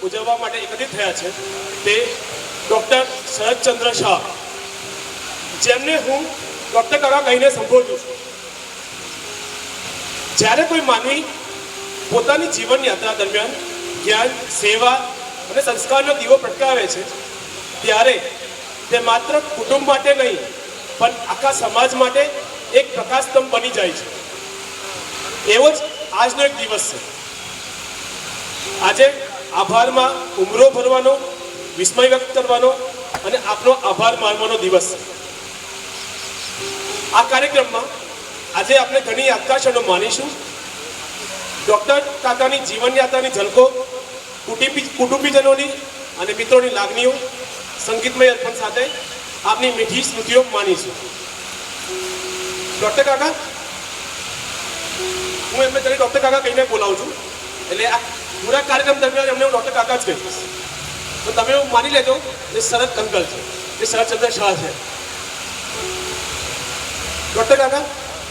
ઉજવવા માટે એકત્રિત થયા છે તે ડૉક્ટર શરદચંદ્ર શાહ, જેમને હું ડૉક્ટર કાકા કહીને સંબોધું છું. જ્યારે કોઈ માનવી પોતાની જીવન યાત્રા દરમિયાન જ્ઞાન, સેવા અને સંસ્કારનો દીવો પ્રગટાવે છે ત્યારે તે માત્ર કુટુંબ માટે નહીં પણ આખા સમાજ માટે એક પ્રકાશસ્તંભ બની જાય છે. એવો જ આજનો એક દિવસ છે. આજે આભારમાં ઉમરો ભરવાનો, વિસ્મય વ્યક્ત કરવાનો અને આપનો આભાર માનવાનો દિવસ છે. આ કાર્યક્રમમાં આજે આપણે ઘણી યાદગાર ક્ષણો માનીશું. ડૉક્ટર કાકાની જીવનયાત્રાની ઝલકો, કુટુંબીજનોની અને મિત્રોની લાગણીઓ, સંગીતમય અર્પણ સાથે આપની મીઠી સ્મૃતિઓ માનીશું. ડૉક્ટર કાકા, હું એમને તને ડૉક્ટર કાકા કહીને બોલાવું છું, એટલે આ પૂરા કાર્યક્રમ દરમિયાન એમને હું ડૉક્ટર કાકા જ કહીશ. તો તમે એવું માની લેજો એ શરદ અંકલ છે, એ શરદચંદ્ર શાહ છે. ડૉક્ટર કાકા,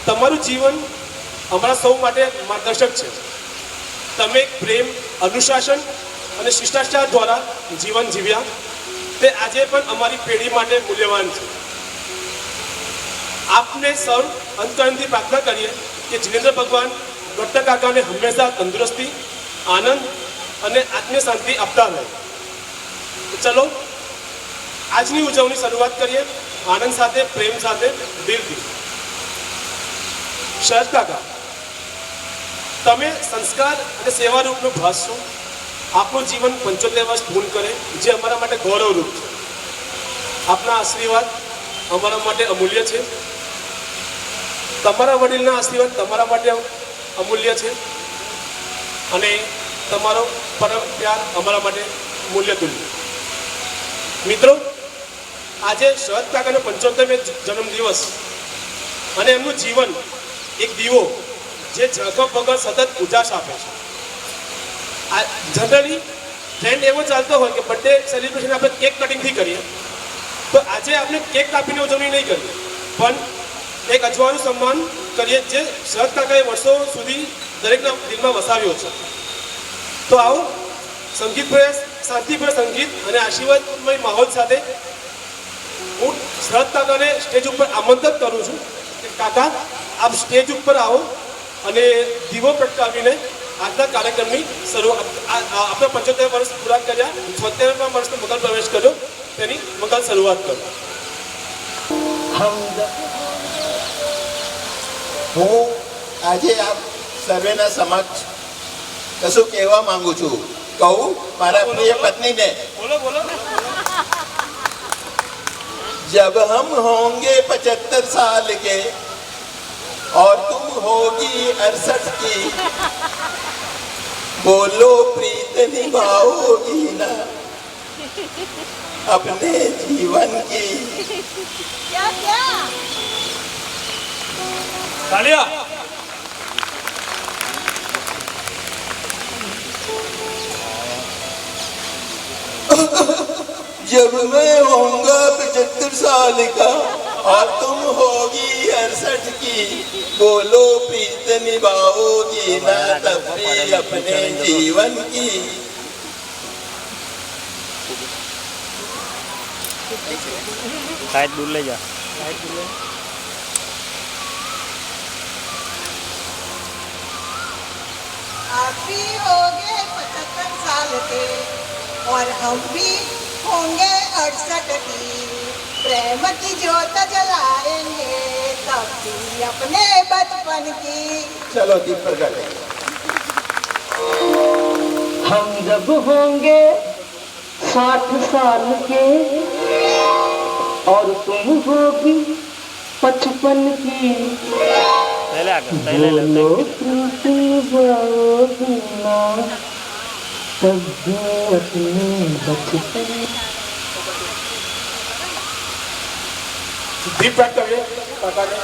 તમારું જીવન અમારા સૌ માટે માર્ગદર્શક છે. તમે પ્રેમ, અનુશાસન અને શિષ્ટાચાર દ્વારા જીવન જીવ્યા તે આજે પણ અમારી પેઢી માટે મૂલ્યવાન છે. આપને સૌ અંતકરણથી પ્રાર્થના કરીએ કે જીનેન્દ્ર ભગવાન ડૉક્ટર કાકાને હંમેશા તંદુરસ્તી, આનંદ અને આત્મીય શાંતિ આપતા રહે. ચલો આજની ઉજવણી શરૂઆત કરીએ આનંદ સાથે, પ્રેમ સાથે, દિલથી. શરદ કાકા, તમે સંસ્કાર અને સેવારૂપનો ભાસ છો. આપનું જીવન 75 વર્ષ પૂર્ણ કરે જે અમારા માટે ગૌરવરૂપ છે. આપના આશીર્વાદ અમારા માટે અમૂલ્ય છે. તમારા વડીલના આશીર્વાદ તમારા માટે અમૂલ્ય છે અને તમારો પરમ પ્યાર અમારા માટે મૂલ્ય તુલ્ય. મિત્રો, આજે શરદ કાકાનો 75મી જન્મદિવસ અને એમનું જીવન એક દીવો જે ઝાંખક વગર સતત ઉજાસ આપે છે. જનરલી ટ્રેન્ડ એવો ચાલતો હોય કે બર્થડે સેલિબ્રેશન આપણે કેક કટિંગથી કરીએ, તો આજે આપણે કેક કાપીને ઉજવણી નહીં કરીએ પણ એક અજવાળું સન્માન કરીએ જે શરદ કાકાએ વર્ષો સુધી દરેકના દિલમાં વસાવ્યો છે. તો આવો સંગીતપ્રિય, શાંતિપ્રિય સંગીત અને આશીર્વાદમય માહોલ સાથે હું શરદ કાકાને સ્ટેજ ઉપર આમંત્રિત કરું છું કે કાકા, આપ સ્ટેજ ઉપર આવો અને દીવો પ્રગટાવીને આજના કાર્યક્રમની શરૂઆત, આપણે 75 વર્ષ પૂરા કર્યા, 76મા વર્ષનો મંગલ પ્રવેશ કર્યો, તેની મંગલ શરૂઆત કરો. હું આજે આપ સર્વેના સમક્ષ કશું કહેવા માંગુ છું. કહું મારા પ્રિય પત્નીને. બોલો બોલો. जब हम होंगे 75 साल के और तुम होगी 68 की, बोलो प्रीत निभाओगी ना अपने जीवन की. क्या क्या તાળીયા. जब मैं होऊंगा 75 साल का और तुम होगी 68 की, बोलो प्रीत निभाओगी ना तब भी अपने जीवन की. साइड दूर ले जा. आप भी होंगे 75 साल के और हम भी होंगे 68 की, प्रेम की ज्योत जलाएंगे तब भी अपने बचपन की. चलो दीप प्रगट. हम जब होंगे 60 साल के और तुम होगी 55 की, बोलो प्रीत निभाओगी ना तब भी अपने बचपन. દીપ પ્રગટાવીએ કાકાને.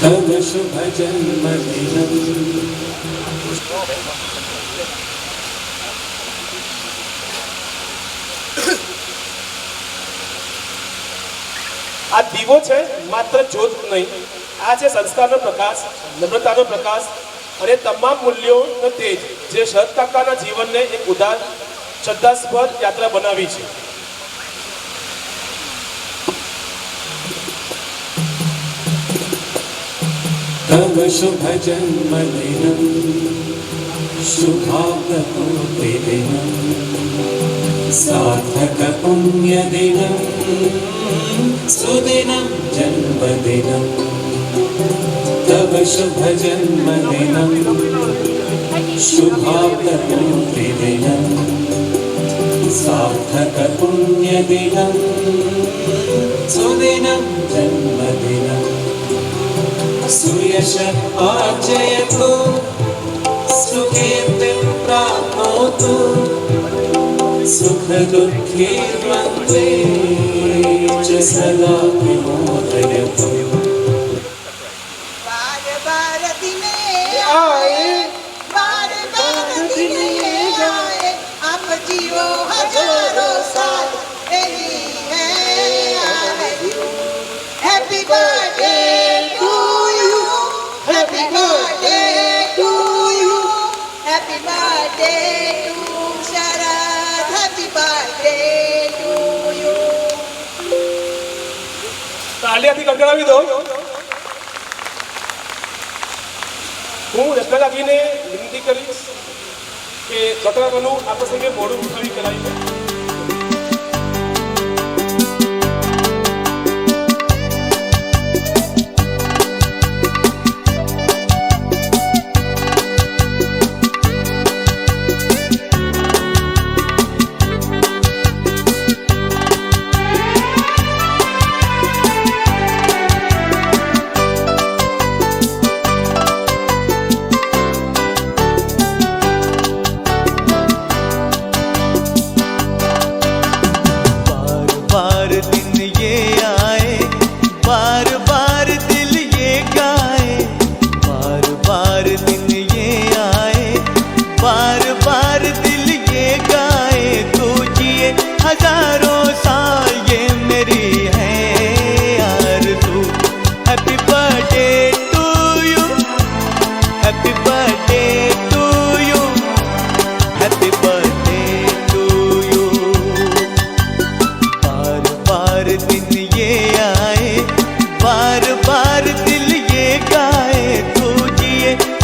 तव शुभ जन्मदिनम् આ દીવો છે માત્ર જ્યોત નહીં, આ છે સંસ્કારનો પ્રકાશ, નમ્રતાનો પ્રકાશ અને તમામ મૂલ્યોનો તેજ, જે શરદ કાકાના જીવનને એક ઉદાર શ્રદ્ધાસ્પદ યાત્રા બનાવી છે. तव शुभ जन्मदिनं शुभाप्तपूर्तिदिनं सार्थक पुण्यदिनं सुदिनं जन्मदिनं तव शुभ जन्मदिनं शुभाप्तपूर्तिदिनं सार्थक पुण्यदिनं सुदिनं जन्मदिनं सुयश आर्जयतु सुकीर्तिं प्राप्नोतु सुख दुःखे द्वन्द्वे च सदा विमोदयतु. बार बार दिने आए, बार बार दिने आए, आप जियो हजारों साल, यही है आयु. Happy birthday to you, happy birthday to you, happy birthday to Sharad, happy birthday to you. તાલિયાથી ગડગડાવી દો. હું રત્ના લાગીને વિનંતી કરીશ કે ડોક્ટરનું આ પ્રસંગે મોડું ઉઠાવી કરાવી.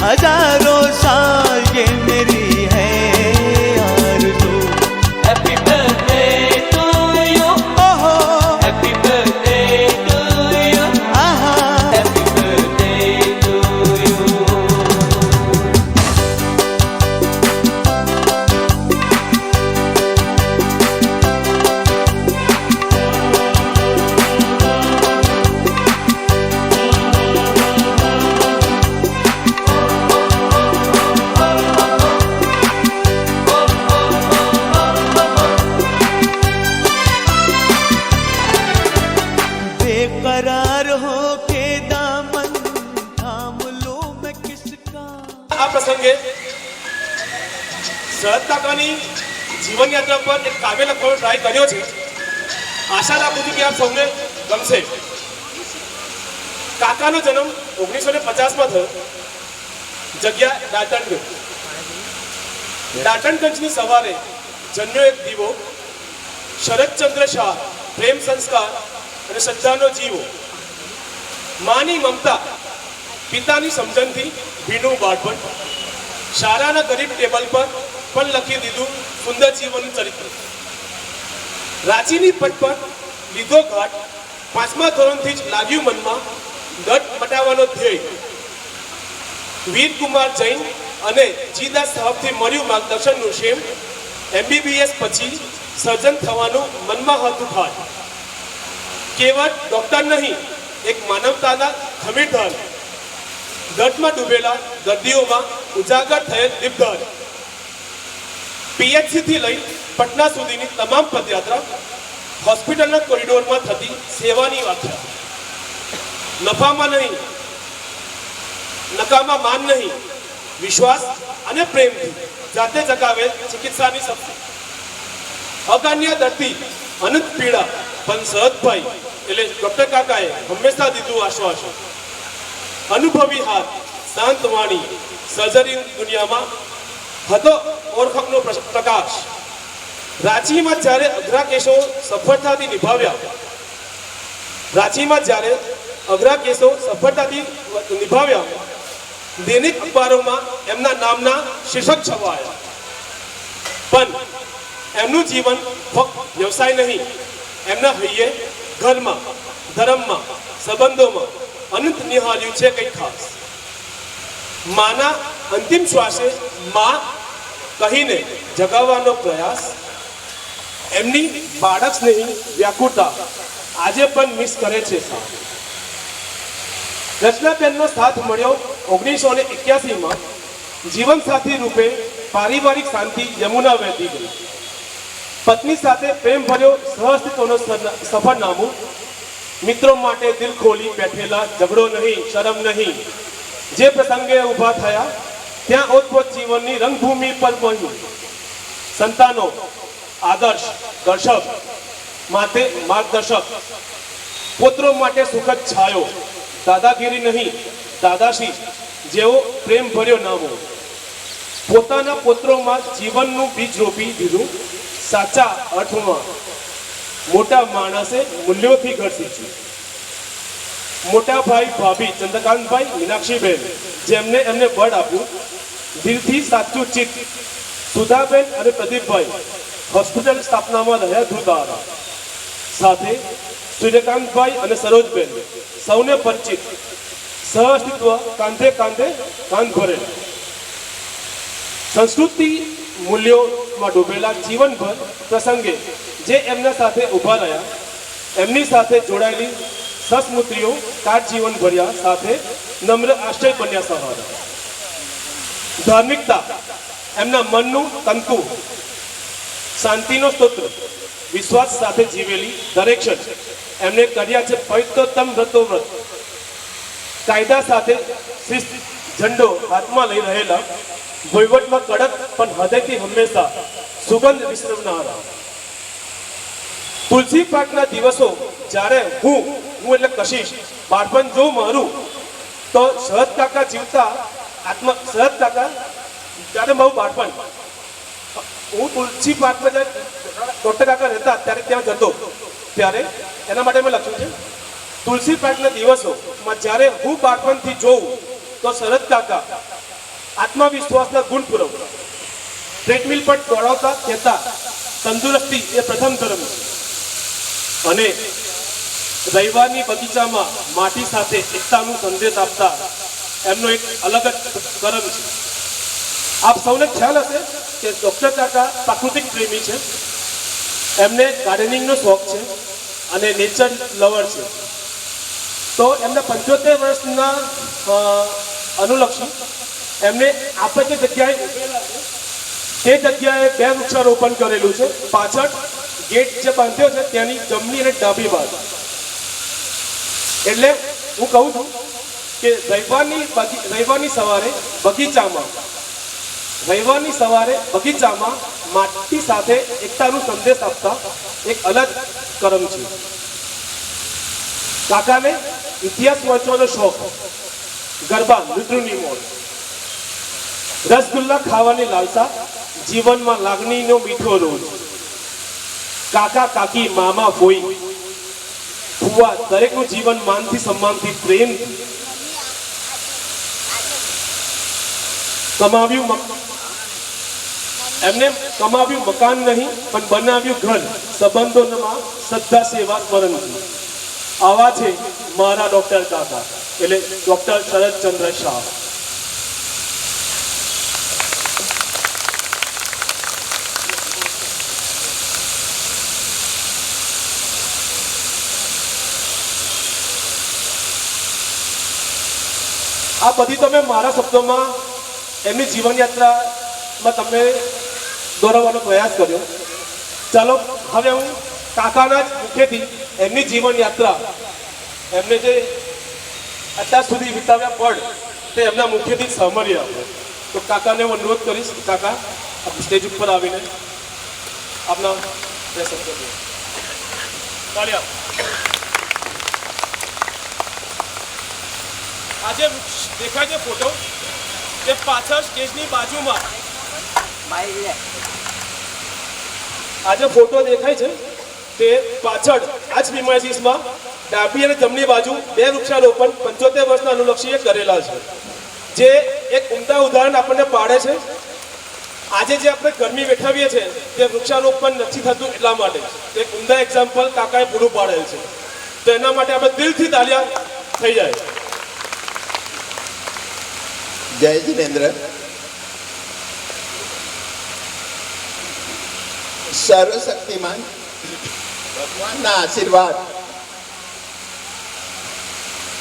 हजारों साल ये मेरी है आरज़ू. हैप्पी बर्थडे टू यू, ओहो हैप्पी बर्थडे टू यू, आहा हैप्पी बर्थडे टू यू. बेकरार हो के दामन थाम लो मैं किसका. આ પ્રસંગે શરદ કાકાની જીવન યાત્રા પર એક કાવ્ય લખવાનો ટ્રાય કર્યો છે. આશા રાખું છું કે આપ સૌને ગમશે. કાકાનો જન્મ 1950માં થયો. જગ્યા દાટણગંજ. દાટણગંજની સવારે જન્મ્યો એક દીવો. શરદચંદ્ર શાહ પ્રેમ સંસ્કાર અને શ્રદ્ધાનો જીવો. માની મમતા, પિતાની સમજણથી ભીનું બાળપણ. શાળાના ગરીબ ટેબલ પર પણ લખી દીધું સુંદર જીવનનું ચરિત્ર. રાંચીની પટ પર લીધો ઘાટ. 5મા ધોરણથી જ લાગ્યું મનમાં દટ મટાવવાનો ધ્યેય. વીરકુમાર જૈન અને જીદાસ સાહેબથી મળ્યું માર્ગદર્શનનું શેમ. MBBS પછી સર્જન થવાનું મનમાં હતું ખાટ. કેવળ ડોક્ટર નહીં, એક માનવતાના ખમીરધાર. દર્દમાં ડૂબેલા દર્દીઓમાં ઉજાગર થયેલ દીપધાર. PHC થી લઈ પટના સુધીની તમામ પદયાત્રા, હોસ્પિટલના કોરિડોરમાં થતી સેવાની વ્યાખ્યા. નફામાં નહીં, નકામા માન નહીં, વિશ્વાસ અને પ્રેમથી જાતે જગાવેલ ચિકિત્સાની શક્તિ. અગણ્ય દર્દી, અનંત પીડા, પણ સહજભાઈ એટલે ડૉક્ટર કાકાએ હંમેશા દીધું આશ્વાસન. અનુભવી હાથ, શાંત વાણી, સર્જરી દુનિયામાં હતો ઓળખનો પ્રકાશ. રાંચીમાં જ્યારે અઘરા કેસો સફળતાથી નિભાવ્યા, દૈનિક અખબારોમાં એમના નામના શીર્ષક છવાયા. પણ એમનું જીવન ફક્ત વ્યવસાય નહીં, એમના હૈયે ઘરમાં, ધર્મમાં, સંબંધોમાં અનંત નિહાળ્યું છે કંઈક ખાસ. માના અંતિમ શ્વાસે માં કહીને જગાવવાનો પ્રયાસ, એમની બાળક સ્નેહી વ્યાકુળતા આજે પણ મિસ કરે છે. રચનાબેનનો સાથ મળ્યો 1981માં. જીવનસાથી રૂપે પારિવારિક શાંતિ યમુના વહેતી ગઈ. પત્ની સાથે પ્રેમ ભર્યો સહઅસ્તિત્વનો સફરનામું. મિત્રો માટે દિલ ખોલી બેઠેલા, ઝઘડો નહીં, શરમ નહીં. જે પ્રસંગે ઊભા થયા ત્યાં ઓતપ્રોત જીવનની રંગભૂમિ પર બન્યું. સંતાનો આદર્શ, દર્શક માટે માર્ગદર્શક. પુત્રો માટે સુખદ છાયો, દાદાગીરી નહીં, દાદાશી જેવો પ્રેમ ભર્યો નામો. પોતાના પુત્રોમાં જીવનનું બીજ રોપી દીધું. સાચા અર્થમાં મોટા માણસે મૂલ્યોથી ઘર શીખ્યું. મોટા ભાઈ ભાભી ચંદ્રકાંતભાઈ, મીનાક્ષીબેન જેમને એમને બળ આપ્યું. દિલથી સાચું ચિત્ત સુધાબેન અને પ્રદીપભાઈ હોસ્પિટલ સ્થાપનામાં રહ્યા ધ્રુતારા. સાથે સૂર્યકાંતભાઈ અને સરોજબેન સૌને પરિચિત. સહઅસ્તિત્વ કાંધે કાંધે કાંધ ભરેલા. સંસ્કૃતિ મૂલ્યોમાં ડૂબેલા જીવનભર પ્રસંગે જે એમના સાથે ઊભા રહ્યા, એમની સાથે જોડાયેલી સસ્મૃતિઓ કાળ જીવન ભર્યા, સાથે નમ્ર આશ્રય બન્યા સહારા. ધાર્મિકતા એમના મનનું તંતુ, શાંતિનો સ્તોત્ર. વિશ્વાસ સાથે જીવેલી દરેક ક્ષણ એમને કર્યા છે પવિત્રતમ વ્રતોવ્રત. કાયદા સાથે શિસ્ત ઝંડો હાથમાં લઈ રહેલા, વહીવટમાં કડક પણ હૃદયથી હંમેશા સુગંધ વિસરનારા. તુલસી પાકના દિવસો જ્યારે હું એટલે કશીશ બાળપણ જોઉં મારું, તો શરદ કાકા જીવતા શરદ કાકા ત્યારે મારું બાળપણ, હું તુલસી પાકમાં જ્યારે ડૉક્ટર કાકા રહેતા ત્યારે ત્યાં જતો, ત્યારે એના માટે મેં લખ્યું છે તુલસી પાકના દિવસોમાં જ્યારે હું બાળપણથી જોઉં તો શરદ કાકા આત્મવિશ્વાસના ગુણ પુરવતા. ટ્રેડમિલ પર દોડાવતા કહેતા તંદુરસ્તી એ પ્રથમ ધર્મ છે. અને રવિવારની બગીચામાં માટી સાથે એકતાનું સંદેશ આપતા એમનો એક અલગ જ કર્મ છે. આપ સૌને ખ્યાલ હશે કે ડૉક્ટર કાકા પ્રાકૃતિક પ્રેમી છે. એમને ગાર્ડનિંગનો શોખ છે અને નેચર લવર છે. તો એમના 75 વર્ષના અનુલક્ષી એમને આપણે જે જગ્યાએ ઉભેલા છે તે જગ્યાએ 2 વૃક્ષારોપણ કરેલું છે. પાછળ ગેટ જે બાંધ્યો છે ત્યાંની જમણી અને ડાબી બાજુ. એટલે હું કહું છું કે રવિવારની સવારે બગીચામાં માટી સાથે એકતાનું સંદેશ આપતા એક અલગ કર્મ છે. કાકાને ઇતિહાસ વાંચવાનો શોખ, ગરબા, નૃત્યની મોજ, રસગુલ્લા ખાવાની લાલસા, જીવનમાં લાગણીનો મીઠો રોજ. કાકા કાકી, મામા, ફોઈ, ફુવા દરેકનું જીવન માનથી, સન્માનથી, પ્રેમથી એમને કમાવ્યું મકાન નહીં પણ બનાવ્યું ઘર, સંબંધોમાં શ્રદ્ધા, સેવા, સ્મરણથી. આવા છે મારા ડૉક્ટર કાકા, એટલે ડૉક્ટર શરદચંદ્ર શાહ. આ બધી તમે મારા શબ્દોમાં એમની જીવનયાત્રામાં તમને દોરાવવાનો પ્રયાસ કર્યો. ચાલો હવે હું કાકાના જ મુખેથી એમની જીવનયાત્રા, એમને જે અત્યાર સુધી વિતાવ્યા પડ તે એમના મુખેથી સાંભળી આપો. તો કાકાને હું અનુરોધ કરીશ, કાકા આપ સ્ટેજ ઉપર આવીને આપના બે શબ્દો તાળી આપો. આ જે વૃક્ષ દેખાય છે ફોટો, તે પાછળ સ્ટેજની બાજુમાં આ જે ફોટો દેખાય છે તે પાછળ આ જ પ્રિમાઇસીસમાં ડાબી અને જમણી બાજુ 2 વૃક્ષારોપણ 75 વર્ષના અનુલક્ષીએ કરેલા છે, જે એક ઉમદા ઉદાહરણ આપણને પાડે છે. આજે જે આપણે ગરમી વેઠાવીએ છીએ તે વૃક્ષારોપણ નથી થતું એટલા માટે એક ઉમદા એક્ઝામ્પલ કાકાએ પૂરું પાડેલ છે. તો એના માટે આપણે દિલથી તાળીયા થઈ જાય. જય જિનેન્દ્ર. સર્વશક્તિમાન ભગવાનના આશીર્વાદ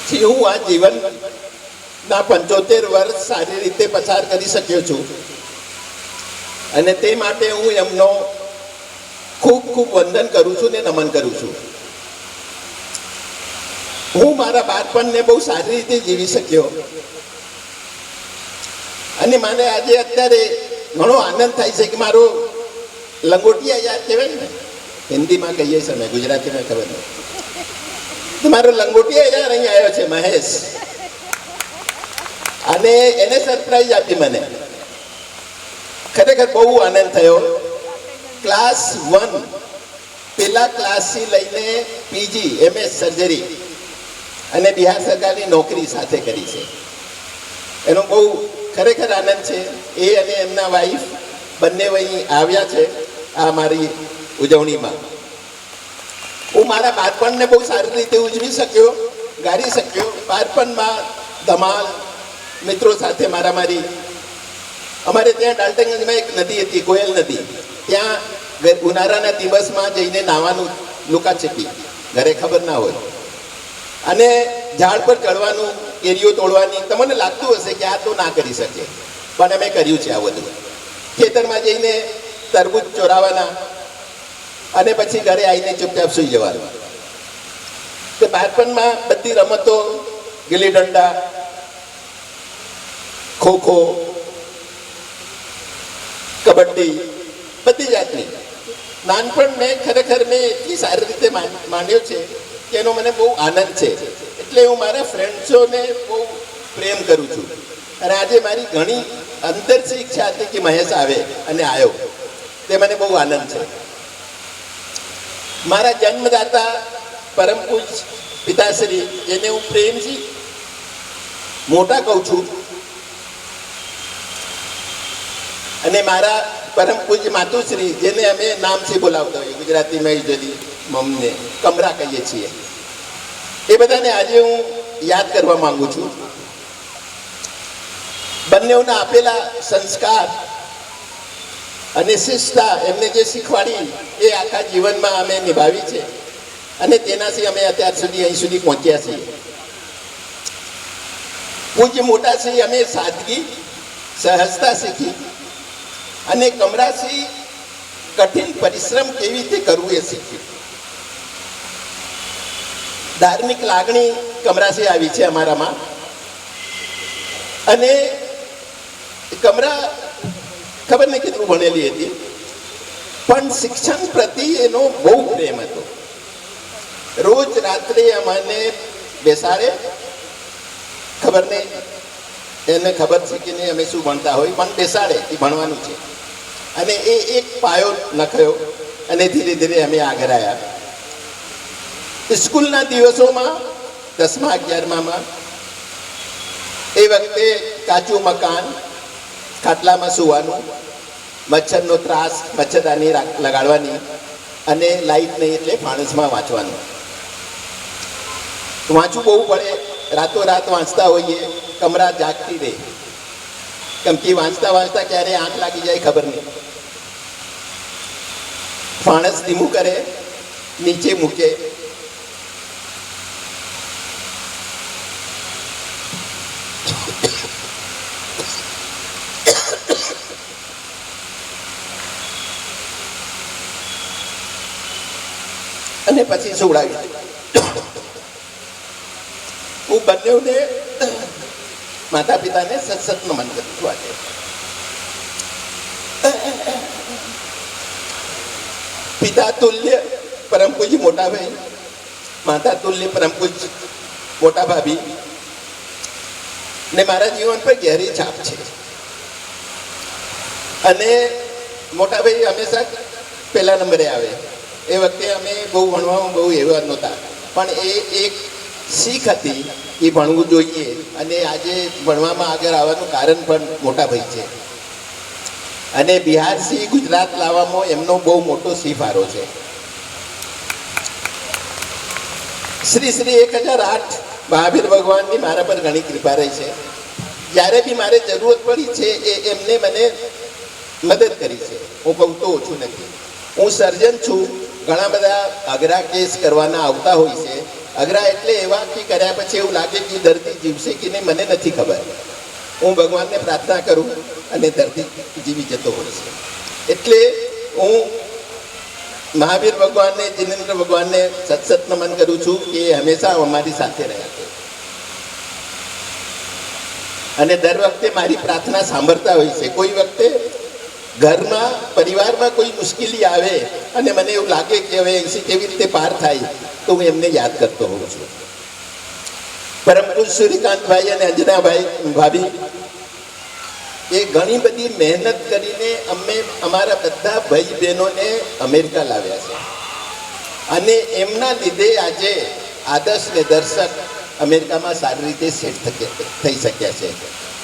થી હું આ જીવનના 75 વર્ષ સારી રીતે પસાર કરી શક્યો છું, અને તે માટે હું એમનો ખૂબ ખૂબ વંદન કરું છું ને નમન કરું છું. હું મારા બાળપણને બહુ સારી રીતે જીવી શક્યો, અને મને આજે અત્યારે ઘણો આનંદ થાય છે કે મારો લંગોટિયા યાદ કહેવાય ને, હિન્દીમાં કહીએ છીએ અમે, ગુજરાતીમાં ખબર નહીં, તો મારો લંગોટિયા યાર અહીં આવ્યો છે મહેશ, અને એને સરપ્રાઈઝ આપી મને. ખરેખર બહુ આનંદ થયો. ક્લાસ 1 પેલા ક્લાસથી લઈને પીજી MS સર્જરી અને બિહાર સરકારની નોકરી સાથે કરી છે. એનો બહુ ખરેખર આનંદ છે. એ અને એમના વાઈફ બંને અહીં આવ્યા છે આ મારી ઉજવણીમાં. હું મારા બાળપણને બહુ સારી રીતે ઉજવી શક્યો, ગાળી શક્યો. બાળપણમાં ધમાલ, મિત્રો સાથે મારામારી. અમારે ત્યાં ડાલ્ટનગંજમાં એક નદી હતી, કોયલ નદી. ત્યાં ઉનાળાના દિવસમાં જઈને નાહવાનું, લુકાછીપી, ઘરે ખબર ના હોય, અને ઝાડ પર ચડવાનું, કેરીઓ તોડવાની. તમને લાગતું હશે કે આ તો ના કરી શકે, પણ અમે કર્યું છે આ બધું. ખેતરમાં જઈને તરબૂચ ચોરાવાના, અને પછી ઘરે આવીને ચૂપચાપ સૂઈ જવાનું. તો બાળપણમાં બધી રમતો, ગિલ્લી દંડા, ખોખો, કબડ્ડી, બધી જાતની નાનપણ ખરેખર મેં એટલી સારી રીતે માન્યો છે કે એનો મને બહુ આનંદ છે. એટલે હું મારા ફ્રેન્ડ્સોને બહુ પ્રેમ કરું છું. અને આજે મારી ઘણી અંતરથી ઈચ્છા હતી કે મહેશ આવે, અને આવ્યો, તે મને બહુ આનંદ છે. મારા જન્મદાતા પરમ પૂજ પિતાશ્રી, જેને હું પ્રેમથી મોટા કહું છું, અને મારા પરમ પૂજ્ય માતુશ્રી, જેને અમે નામથી બોલાવતા હોઈએ, ગુજરાતીમાં યુઝલી મમ્મીને કમરા કહીએ છીએ, એ બધાને આજે હું યાદ કરવા માંગુ છું. બંનેઓના આપેલા સંસ્કાર અને શિસ્તતા એમને જે શીખવાડી એ આખા જીવનમાં અમે નિભાવી છે, અને તેનાથી અમે અત્યાર સુધી અહીં સુધી પહોંચ્યા છીએ. પૂજ્ય મોટાશ્રી અમે સાદગી, સહજતા શીખી, અને કમરાથી કઠિન પરિશ્રમ કેવી રીતે કરવું એ શીખ્યું. ધાર્મિક લાગણી કમરાથી આવી છે અમારામાં, અને કમરા ખબર નહીં કેટલું ભણેલી હતી, પણ શિક્ષણ પ્રતિ એનો બહુ પ્રેમ હતો. રોજ રાત્રે અમને બેસાડે, ખબર નહીં એને ખબર છે કે નહીં અમે શું ભણતા હોય, પણ બેસાડે કે ભણવાનું છે, અને એ એક પાયો નખ્યો, અને ધીરે ધીરે અમે આગળ આવ્યા. સ્કૂલના દિવસોમાં 10મા 11મામાં એ વખતે કાચું મકાન, ખાટલામાં સૂવાનું, મચ્છરનો ત્રાસ, મચ્છરદાની લગાડવાની, અને લાઈટ નહીં એટલે ફાણસમાં વાંચવાનું. વાંચવું બહુ પડે, રાતોરાત વાંચતા હોઈએ, કમરા જાગતી રહે, કેમ કે વાંચતા વાંચતા ક્યારે આંખ લાગી જાય ખબર નહીં. ફાણસ ધીમું કરે, નીચે મૂકે, અને પછી સુવડાવી. હું બંનેઓને માતા પિતાને સતસત નમન કરું છું આજે. પિતા તુલ્ય પરમ પૂજ્ય મોટા ભાઈ, માતા તુલ્ય પરમ પૂજ્ય મોટા ભાભી, ને મારા જીવન પર ગહેરી છાપ છે. અને મોટા ભાઈ હંમેશા પહેલા નંબરે આવે. એ વખતે અમે બહુ ભણવામાં બહુ એવા નહોતા, પણ એ એક શીખ હતી એ ભણવું જોઈએ. અને આજે ભણવામાં આગળ આવવાનું કારણ પણ મોટા ભાઈ છે. અને બિહારથી ગુજરાત લાવવામાં એમનો બહુ મોટો સિફારો છે. શ્રી 1008 મહાવીર ભગવાનની મારા પર ઘણી કૃપા રહી છે. જ્યારે બી મારે જરૂરત પડી છે એ એમને મને મદદ કરી છે. હું કહું તો ઓછું નથી. હું સર્જન છું. ઘણા બધા અઘરા કેસ કરવાના આવતા હોય છે. અઘરા એટલે એવા કે કર્યા પછી એવું લાગે કે દર્દી જીવશે કે નહીં, મને નથી ખબર. હું ભગવાનને પ્રાર્થના કરું અને દર્દી જીવી જતો હોય છે. એટલે હું મહાવીર ભગવાનને, જિનેન્દ્ર ભગવાનને સતસત નમન કરું છું કે હંમેશા અમારી સાથે રહ્યા છે. અને દર વખતે મારી પ્રાર્થના સાંભળતા હોય છે. કોઈ વખતે ઘરમાં, પરિવારમાં કોઈ મુશ્કેલી આવે અને મને એવું લાગે કે હવે એસી કેવી રીતે પાર થાય, તો હું એમને યાદ કરતો હોઉં છું. પરમ પૂજ્ય સૂર્યકાંતભાઈ અને અંજનાભાઈ ભાભી એ ઘણી બધી મહેનત કરીને અમે અમારા બધા ભાઈ બહેનોને અમેરિકા લાવ્યા છે. અને એમના લીધે આજે આદર્શ ને દર્શક અમેરિકામાં સારી રીતે સેટ થઈ શક્યા છે.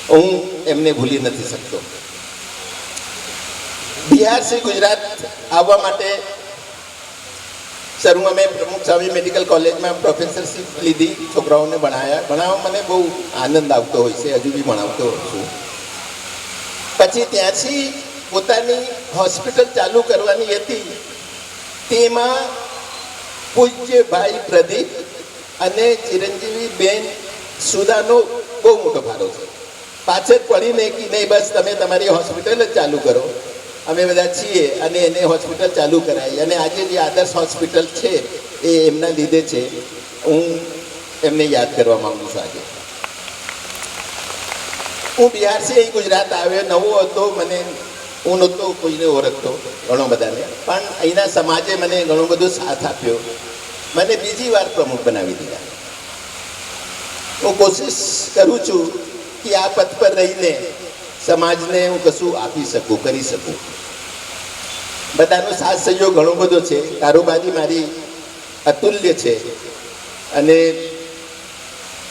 હું એમને ભૂલી નથી શકતો. બિહારથી ગુજરાત આવવા માટે શરૂ અમે પ્રમુખ સ્વામી મેડિકલ કોલેજમાં પ્રોફેસરશીપ લીધી. છોકરાઓને ભણાવવા મને બહુ આનંદ આવતો હોય છે. હજુ બી ભણાવતો હોઉં છું. પછી ત્યાંથી પોતાની હોસ્પિટલ ચાલુ કરવાની હતી. તેમાં પૂજ્ય ભાઈ પ્રદીપ અને ચિરંજીવી બેન સુદાનો બહુ મોટો ફાળો છે. પાછળ પડીને કે નહીં, બસ તમે તમારી હોસ્પિટલ જ ચાલુ કરો, અમે બધા છીએ. અને એને હોસ્પિટલ ચાલુ કરાવી. અને આજે જે આદર્શ હોસ્પિટલ છે એ એમના લીધે છે. હું એમને યાદ કરવા માંગુ છું. આજે હું બિહારથી અહીં ગુજરાત આવ્યો, નવો હતો. હું નહોતો કોઈને ઓળખતો, ઘણો બધાને, પણ અહીંના સમાજે મને ઘણો બધો સાથ આપ્યો. મને બીજી વાર પ્રમુખ બનાવી દીધા. હું કોશિશ કરું છું કે આ પદ પર રહીને સમાજને હું કશું આપી શકું, કરી શકું. બધાનો સાથ સહયોગ ઘણો બધો છે. કારોબારી મારી અતુલ્ય છે અને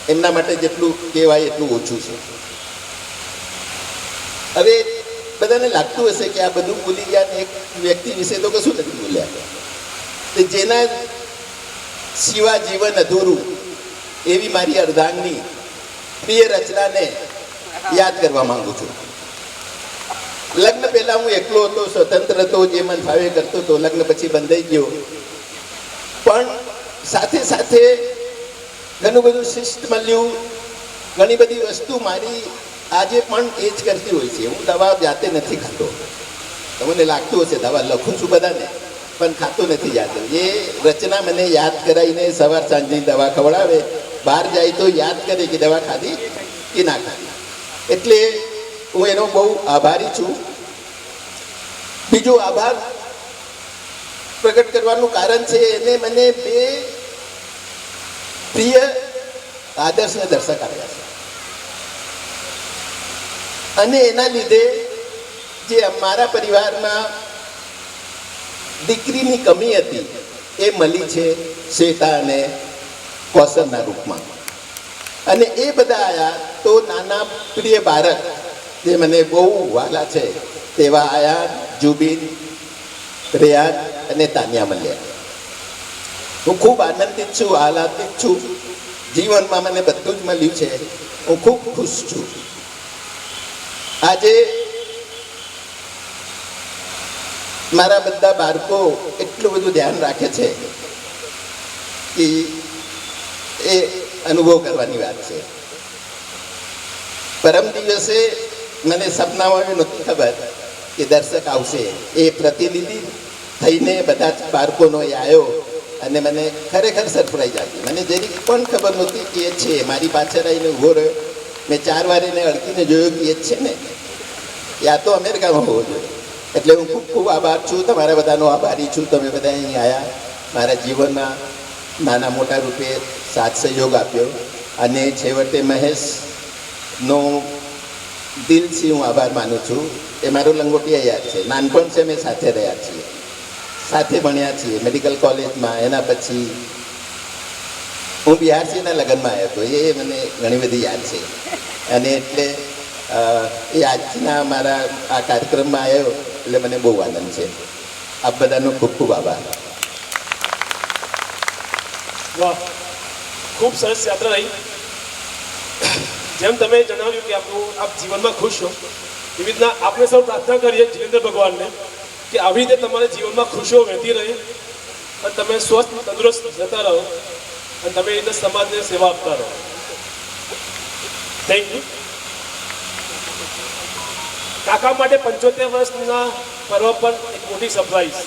એમના માટે જેટલું કહેવાય એટલું ઓછું છે. હવે બધાને લાગતું હશે કે આ બધું ભૂલી ગયા ને એક વ્યક્તિ વિશે તો કશું નથી ભૂલ્યા. જેના સિવા જીવન અધૂરું એવી મારી અર્ધાંગની પ્રિય રચનાને યાદ કરવા માંગુ છું. લગ્ન પહેલા હું એકલો હતો, સ્વતંત્ર હતો, જે મન ફાવે કરતો હતો. લગ્ન પછી બંધાઈ ગયો. પણ સાથે સાથે ઘણું બધું શિસ્ત મળ્યું. ઘણી બધી વસ્તુ મારી આજે પણ એ જ કરતી હોય છે. હું દવા જાતે નથી ખાતો. તમને લાગતું હશે દવા લખું છું બધાને, પણ ખાતો નથી જાતે. એ રચના મને યાદ કરાવીને સવાર સાંજની દવા ખવડાવે. બહાર જાય તો યાદ કરે કે દવા ખાધી કે ના ખાધી. એટલે હું એનો બહુ આભારી છું. બીજો આભાર પ્રગટ કરવાનું કારણ છે, એને મને બે પ્રિય આદર્શને દર્શક આવ્યા છે. અને એના લીધે જે અમારા પરિવારમાં દીકરીની કમી હતી એ મળી છે શ્વેતા અને કૌશલના રૂપમાં. અને એ બધા આવ્યા તો નાના પ્રિય બાળક જે મને બહુ વાલા છે તેવા આયા. જુબીન, રેયાન અને તાનિયા મળ્યા. હું ખૂબ આનંદિત છું, આહલાદિત છું. જીવનમાં મને બધું જ મળ્યું છે. હું ખૂબ ખુશ છું. આજે મારા બધા બાળકો એટલું બધું ધ્યાન રાખે છે કે એ અનુભવ કરવાની વાત છે. પરમ દિવસે મને સપનામાં નહોતી ખબર કે દર્શક આવશે. એ પ્રતિનિધિ થઈને બધા જ બાળકોનો એ આવ્યો અને મને ખરેખર સરપ્રાઈઝ આપી. મને જરી પણ ખબર નહોતી કે એ છે. મારી પાછળ આવીને ઊભો રહ્યો. મેં 4 વાર એને અડકીને જોયું કે એ જ છે ને, યા તો અમેરિકામાં હોવો જોઈએ. એટલે હું ખૂબ ખૂબ આભાર છું. તમારા બધાનો આભારી છું. તમે બધા અહીં આવ્યા, મારા જીવનમાં નાના મોટા રૂપે સાથ સહયોગ આપ્યો. અને છેવટે મહેશ નો દિલથી હું આભાર માનું છું. એ મારું લંગોટિયા યાદ છે. નાનપણ છે મેં સાથે રહ્યા છીએ, સાથે ભણ્યા છીએ મેડિકલ કોલેજમાં. એના પછી હું બિહારસીના લગ્નમાં આવ્યો હતો, એ મને ઘણી બધી યાદ છે. અને એટલે એ આજના મારા આ કાર્યક્રમમાં આવ્યો એટલે મને બહુ આનંદ છે. આપ બધાનો ખૂબ ખૂબ આભાર. વાહ, ખૂબ સરસ યાત્રા રહી. જેમ તમે જણાવ્યું કે આપ જીવનમાં ખુશ છો, એવી રીતના આપણે સૌ પ્રાર્થના કરીએ જીનેન્દ્ર ભગવાનને કે આવી રીતે તમારા જીવનમાં ખુશીઓ વહેતી રહે અને તમે સ્વસ્થ તંદુરસ્ત જતા રહો અને તમે એ રીતે સમાજને સેવા આપતા રહો. Thank you. કાકા માટે 75 વર્ષના પર્વ પર એક મોટી સરપ્રાઈઝ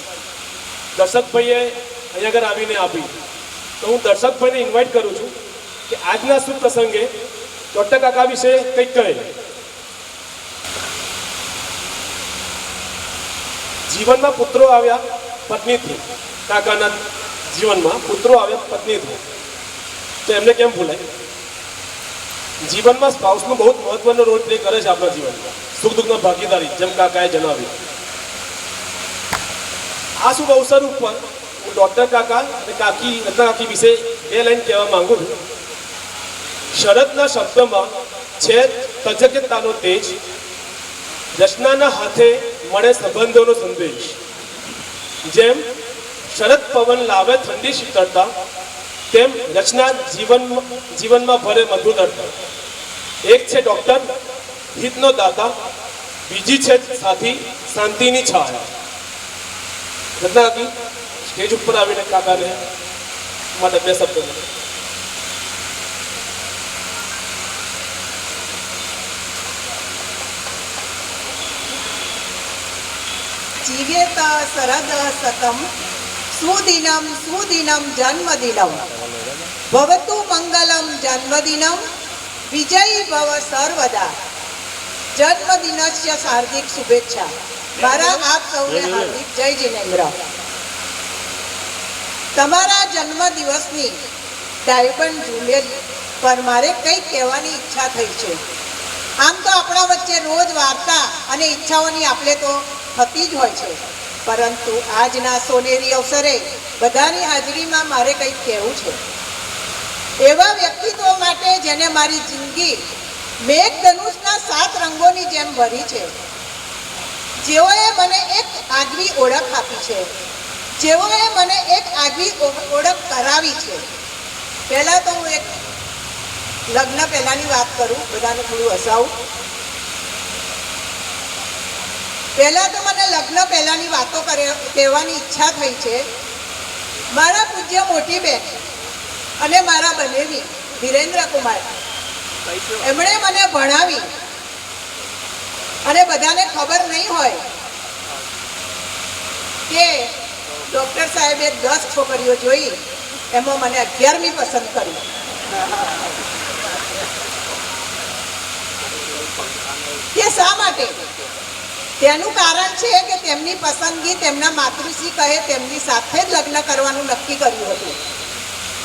દર્શકભાઈએ અહીંયા આગળ આવીને આપી. તો હું દર્શકભાઈને ઇન્વાઇટ કરું છું કે આજના શુભ પ્રસંગે ડૉક્ટર કાકા વિશે કંઈક કહે. જીવનમાં પુત્રો આવ્યા પત્નીથી, કાકાના જીવનમાં પુત્રો આવ્યા પત્નીથી, તો એમને કેમ ભૂલાય? જીવનમાં સ્પાઉસનો બહુ જ મહત્વનો રોલ પ્લે કરે છે આપણા જીવનમાં, સુખ દુઃખના ભાગીદારી, જેમ કાકાએ જણાવ્યું. આ શુભ અવસર ઉપર હું ડૉક્ટર કાકા અને રત્ના કાકી વિશે 2 લાઈન કહેવા માંગુ છું. શરદના શબ્દમાં છે તજજ્ઞતાનો તેજ, રચનાના હાથે મળે સંબંધોનો સંદેશ. જેમ શરદ પવન લાવે ઠંડી શીતળતા, તેમ રચના જીવનમાં ભરે મધુરતા. એક છે ડૉક્ટર, હિતનો દાતા, બીજી છે સાથી, શાંતિની છાયા. રત્ના કાકી સ્ટેજ ઉપર આવીને કાકાને માટે 2 શબ્દ. જીવેત શરદ સતમ સુદિનમ સુદિનમ જન્મદિનમ ભવતુ મંગલમ જન્મદિનમ વિજયી ભવ સર્વદા. જન્મદિનસ્ય હાર્દિક શુભેચ્છા. મારા આપ સૌને હાર્દિક જય જિનેન્દ્ર. તમારા જન્મદિવસની ડાયમંડ જ્વેલરી પર મારે કંઈક કહેવાની ઈચ્છા થઈ છે. આમ તો આપણા વચ્ચે રોજ વાર્તા અને ઈચ્છાઓની આપણે તો થતી જ હોય છે, પરંતુ આજના સોનેરી અવસરે બધાની હાજરીમાં મારે કંઈક કહેવું છે. એવા વ્યક્તિત્વ માટે જેને મારી જિંદગી મેઘધનુષના 7 રંગોની જેમ ભરી છે, જેઓએ મને એક આગવી ઓળખ આપી છે, જેઓએ મને એક આગવી ઓળખ કરાવી છે. પહેલાં તો હું એક લગ્ન પહેલાંની વાત કરું, બધાને થોડું હસાવું. પહેલાં તો મને લગ્ન પહેલાંની વાતો કહેવાની ઈચ્છા થઈ છે. મારા પૂજ્ય મોટી બહેન અને મારા બનેવી ધીરેન્દ્ર કુમાર, એમણે મને ભણાવી અને બધાને ખબર નહીં હોય કે ડૉક્ટર સાહેબે 10 છોકરીઓ જોઈ, એમાં મને 11મી પસંદ કરી. તે શા માટે? તેનું કારણ છે કે તેમની પસંદગી તેમના માતૃશ્રી કહે તેમની સાથે જ લગ્ન કરવાનું નક્કી કર્યું હતું.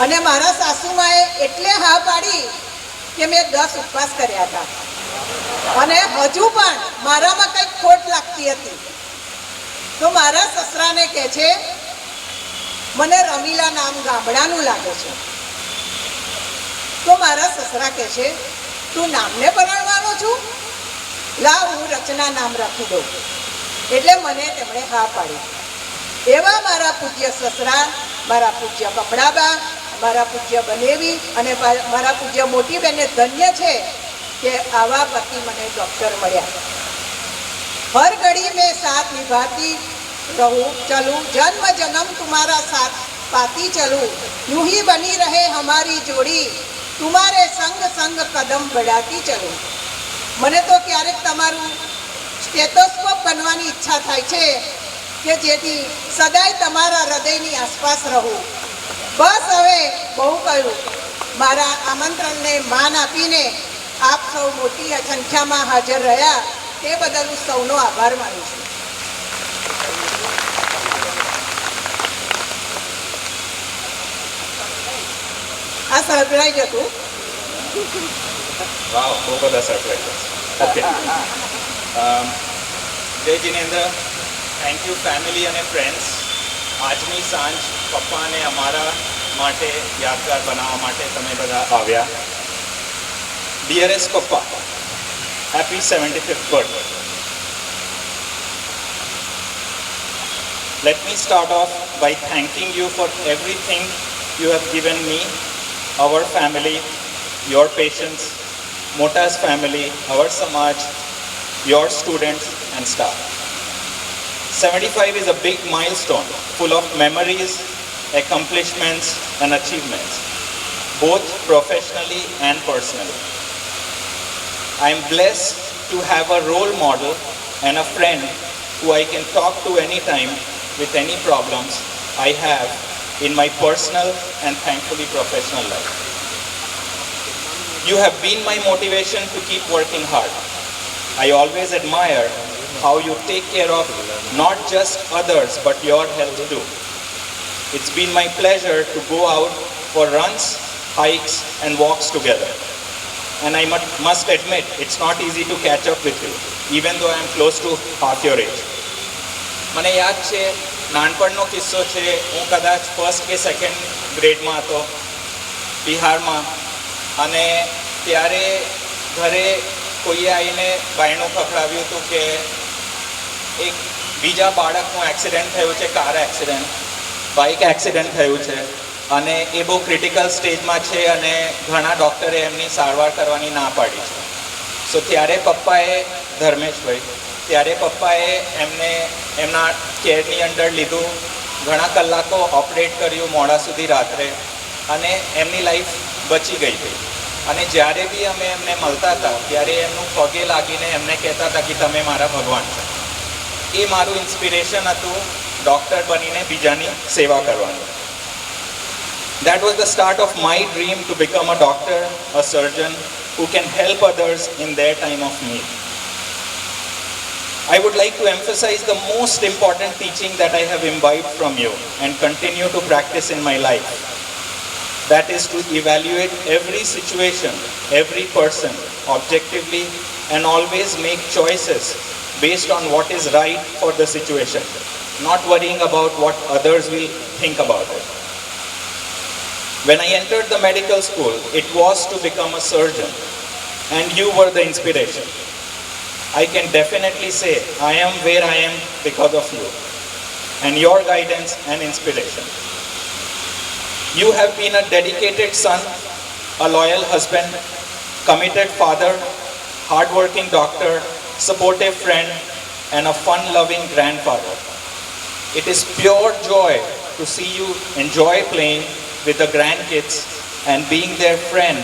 અને મારા સાસુમાએ એટલે હા પાડી કે મેં 10 ઉપવાસ કર્યા હતા અને હજુ પણ મારામાં કંઈક ખોટ લાગતી હતી. તો મારા સસરાને કહે છે, મને રમીલા નામ ગામડાનું લાગે છે. તો મારા સસરા કહે છે, તું નામને પરણવાનો છું, લાવ હું રચના નામ રાખી દઉં. એટલે મને તેમણે હા પાડી. એવા મારા પૂજ્ય સસરા, મારા પૂજ્ય કપડાબા, મારા પૂજ્ય બનેવી અને મારા પૂજ્ય મોટી બહેને ધન્ય છે કે આવા પતિ મને ડૉક્ટર મળ્યા. હર ઘડી મેં સાથ નિભાતી રહું ચલું, જન્મ जन्म तुम्हारा साथ पाती चलूं, यूं ही बनी रहे हमारी जोड़ी, तुम्हारे संग संग कदम बढ़ाती चलूं. મને તો ક્યારેક તમારું સ્ટેથોસ્કોપ બનવાની ઈચ્છા થાય છે કે જેથી સદાય તમારા હૃદયની આસપાસ રહું. બસ હવે બહુ કહ્યું. મારા આમંત્રણને માન આપીને આપ સૌ મોટી સંખ્યામાં હાજર રહ્યા તે બદલ હું સૌનો આભાર માનું છું. આ સરપ્રાઈઝ હતું. વાવ, બહુ બધા સરપ્રાઈઝ. ઓકે, જય જિનેન્દ્ર, થેન્ક યુ ફેમિલી અને ફ્રેન્ડ્સ. આજની સાંજ પપ્પાને અમારા માટે યાદગાર બનાવવા માટે તમે બધા આવ્યા. ડિયરેસ્ટ પપ્પા, happy 75th birthday. Let me start off by thanking you for everything you have given me, our family, your patients, Mota's family, our Samaj, your students and staff. 75 is a big milestone full of memories, accomplishments and achievements, both professionally and personally. I am blessed to have a role model and a friend who I can talk to anytime with any problems I have in my personal and thankfully professional life. You have been my motivation to keep working hard. I always admire how you take care of not just others but your health too. It's been my pleasure to go out for runs, hikes and walks together. And I must admit, it's not easy to catch up with you, even though I am close to half your age. મને યાદ છે, નાનપણનો કિસ્સો છે. હું કદાચ first કે second ગ્રેડમાં હતો બિહારમાં, અને ત્યારે ઘરે કોઈએ આવીને બાયણું ખખડાવ્યું હતું કે એક બીજા બાળકનું એક્સિડન્ટ થયું છે, કાર એક્સિડન્ટ, બાઇક એક્સિડન્ટ થયું છે અને એ બહુ ક્રિટિકલ સ્ટેજમાં છે અને ઘણા ડૉક્ટરે એમની સારવાર કરવાની ના પાડી છે. સો ત્યારે પપ્પાએ, ધર્મેશભાઈ, ત્યારે પપ્પાએ એમને એમના કેરની અંદર લીધું, ઘણા કલાકો ઓપરેટ કર્યું મોડા સુધી રાત્રે, અને એમની લાઈફ બચી ગઈ હતી. અને જ્યારે બી અમે એમને મળતા હતા ત્યારે એમનું પગે લાગીને એમને કહેતા હતા કે તમે મારા ભગવાન છો. એ મારું ઇન્સ્પિરેશન હતું ડૉક્ટર બનીને બીજાની સેવા કરવાનું. That was the start of my dream to become a doctor, a surgeon who can help others in their time of need. I would like to emphasize the most important teaching that I have imbibed from you and continue to practice in my life. That is to evaluate every situation, every person objectively and always make choices based on what is right for the situation, not worrying about what others will think about it. When I entered the medical school, it was to become a surgeon, and you were the inspiration. I can definitely say I am where I am because of you and your guidance and inspiration. You have been a dedicated son, a loyal husband, committed father, hardworking doctor, supportive friend, and a fun-loving grandfather. It is pure joy to see you enjoy playing with the grandkids and being their friend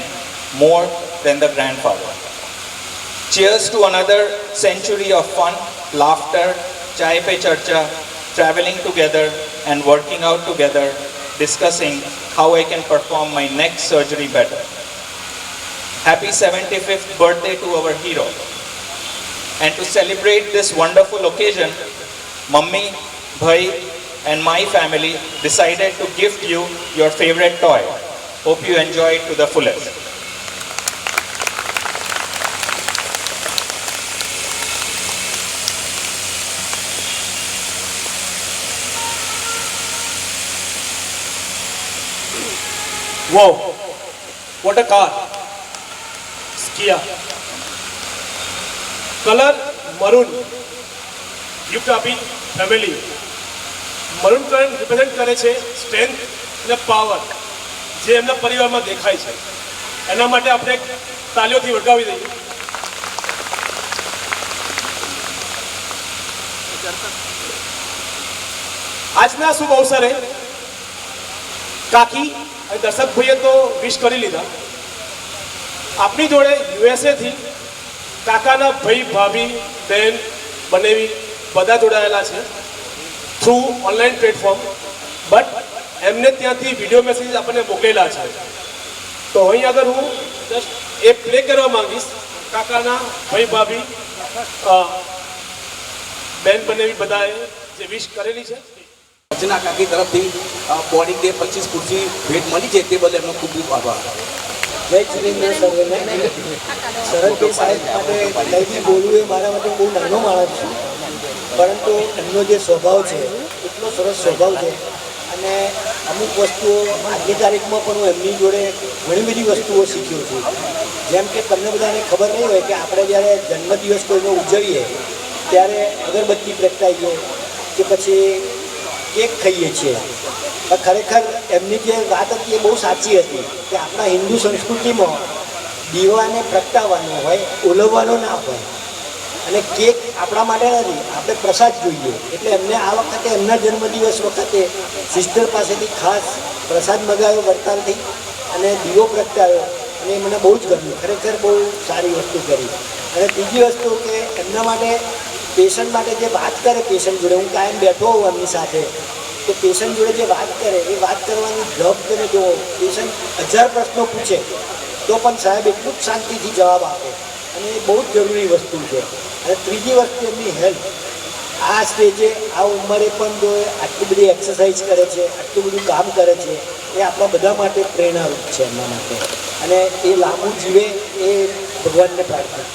more than the grandfather. Cheers to another century of fun, laughter, chai pe charcha, traveling together and working out together, discussing how I can perform my next surgery better. Happy 75th birthday to our hero. And to celebrate this wonderful occasion, Mummy, Bhai and my family decided to gift you your favorite toy. Hope you enjoy it to the fullest. Wow, what a car. Kia. Color maroon. Gift આપી family. Maroon colour represent કરે છે strength અને power, જે એમના પરિવારમાં દેખાય છે. એના માટે આપણે તાલીઓથી વળગાવી દઈએ. આજના શુભ અવસરે કાકી અને દર્શક ભાઈએ તો વિશ કરી લીધા. આપણી જોડે યુએસએથી કાકાના ભાઈ, ભાભી, બહેન, બનેવી બધા જોડાયેલા છે થ્રુ ઓનલાઈન પ્લેટફોર્મ. બટ એમને ત્યાંથી વિડીયો મેસેજ આપણને મોકલેલા છે. તો અહીં આગળ હું જસ્ટ એ પ્લે કરવા માંગીશ. કાકાના ભાઈ, ભાભી, બહેન, બનેવી બધાએ જે વિશ કરેલી છે. અર્ચના કાકી તરફથી બોર્ડિંગ ડે 25 ખુરશી ભેટ મળી છે, તે બદલ એમનો ખૂબ ખૂબ આભાર. જય સુરેન્દ્ર સર્વેને. શરદભાઈ સાહેબ માટે કંઈ બી બોલવું એ મારા માટે બહુ નાનો માણસ છું, પરંતુ એમનો જે સ્વભાવ છે એટલો સરસ સ્વભાવ છે. અને અમુક વસ્તુઓ આજની તારીખમાં પણ હું એમની જોડે ઘણી બધી વસ્તુઓ શીખ્યો છું. જેમ કે તમને બધાને ખબર નહીં હોય કે આપણે જ્યારે જન્મદિવસ કોઈનો ઉજવીએ ત્યારે અગરબત્તી પ્રગટાવીએ કે પછી કેક ખાઈએ છીએ. પણ ખરેખર એમની જે વાત હતી એ બહુ સાચી હતી કે આપણા હિન્દુ સંસ્કૃતિમાં દીવાને પ્રગટાવવાનો હોય, ઓલવવાનો ના હોય. અને કેક આપણા માટે નથી, આપણે પ્રસાદ જોઈએ. એટલે એમને આ વખતે એમના જન્મદિવસ વખતે સિસ્ટર પાસેથી ખાસ પ્રસાદ મગાવ્યો વડતાલથી અને દીવો પ્રગટાવ્યો અને એ મને બહુ જ ગમ્યું. ખરેખર બહુ સારી વસ્તુ કરી. અને ત્રીજી વસ્તુ કે એમના માટે પેશન્ટ માટે જે વાત કરે પેશન્ટ જોડે, હું કાયમ બેઠો હોઉં એમની સાથે, કે પેશન્ટ જોડે જે વાત કરે એ વાત કરવાની ઢબ તમે જુઓ. પેશન્ટ 1000 પ્રશ્નો પૂછે તો પણ સાહેબ એટલું જ શાંતિથી જવાબ આપે અને એ બહુ જ જરૂરી વસ્તુ છે. અને ત્રીજી વસ્તુ એમની હેલ્થ. આ સ્ટેજે આ ઉંમરે પણ જો આટલી બધી એક્સરસાઇઝ કરે છે, આટલું બધું કામ કરે છે, એ આપણા બધા માટે પ્રેરણારૂપ છે એમના માટે. અને એ લાંબુ જીવે એ ભગવાનને પ્રાર્થના.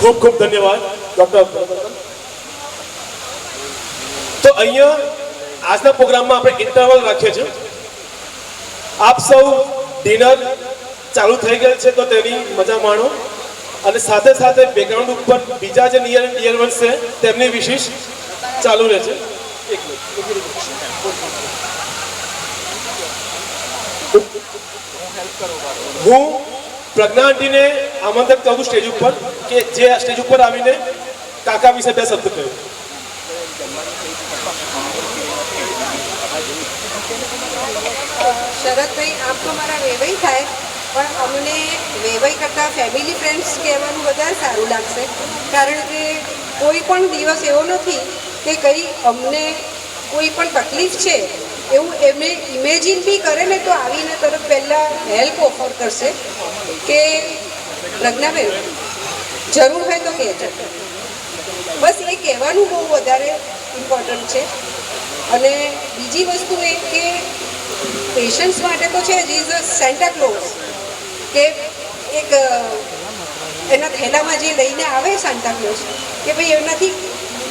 ખૂબ ખૂબ ધન્યવાદ ડૉક્ટર. તો અહીંયા આજના પ્રોગ્રામમાં આપણે ઇન્ટરવલ રાખીએ છીએ. આપ સૌ ડિનર ચાલુ થઈ ગયેલ છે તો તેની મજા માણો. અને સાથે સાથે બેકગ્રાઉન્ડ ઉપર બીજા જે નિયર એન્ડ ડિયર વન્સ છે તેમની વિશેષ ચાલુ રહે છે. હું પ્રજ્ઞા આંટીને આમંત્રિત કરું સ્ટેજ ઉપર કે જે આ સ્ટેજ ઉપર આવીને કાકા વિશે 2 શબ્દ કહ્યું. શરદભાઈ, આમ તો મારા વેવાઈ થાય, પણ અમને વેવાઈ કરતાં ફેમિલી ફ્રેન્ડ્સ કહેવાનું વધારે સારું લાગશે. કારણ કે કોઈ પણ દિવસ એવો નથી કે કંઈ અમને કોઈ પણ તકલીફ છે એવું એમને ઇમેજિન બી કરે ને તો આવીને તરત પહેલાં હેલ્પ ઓફર કરશે કે પ્રજ્ઞાબેન જરૂર હોય તો કહેજો. બસ એ કહેવાનું બહુ વધારે ઇમ્પોર્ટન્ટ છે. અને બીજી વસ્તુ એ કે પેશન્ટ્સ માટે તો છે જ ઇઝ અ સેન્ટા ક્લોઝ, કે એક એના થેલામાં જે લઈને આવે સાન્ટા ક્લોઝ કે ભાઈ એનાથી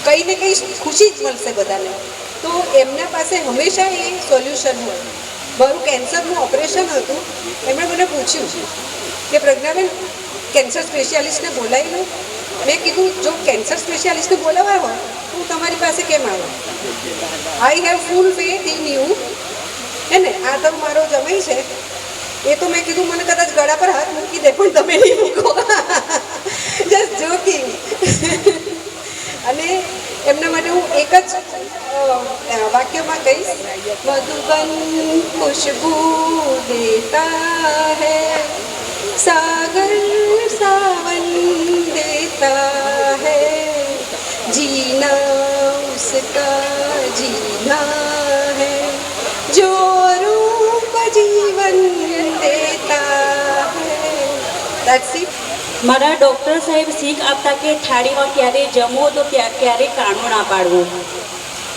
કંઈ ને કંઈ ખુશી જ મળશે બધાને. તો એમના પાસે હંમેશા એ સોલ્યુશન હોય. મારું કેન્સરનું ઓપરેશન હતું, એમણે મને પૂછ્યું કે પ્રજ્ઞાબેન કેન્સર સ્પેશિયાલિસ્ટને બોલાવી લો. મેં કીધું જો કેન્સર સ્પેશિયાલિસ્ટને બોલાવવા હોય તો હું તમારી પાસે કેમ આવું? I have full faith in you. હે ને, આ તો મારો જમાઈ છે. એ તો મેં કીધું મને કદાચ ગળા પર હાથ મૂકી દે પણ તમે નહીં મૂકો. Just joking. અને એમના માટે હું એક જ વાક્યમાં કહીશ, મધુબન ખુશ્બુ દેતા હૈ, સાગર સાવન દેતા હૈ, जीना उसका जीना है, जो रूप जीवन देता है. That's it. મારા ડૉક્ટર સાહેબ શીખ આપતા કે થાળીમાં ક્યારે જમો તો ક્યારે કાણું ના પાડવું.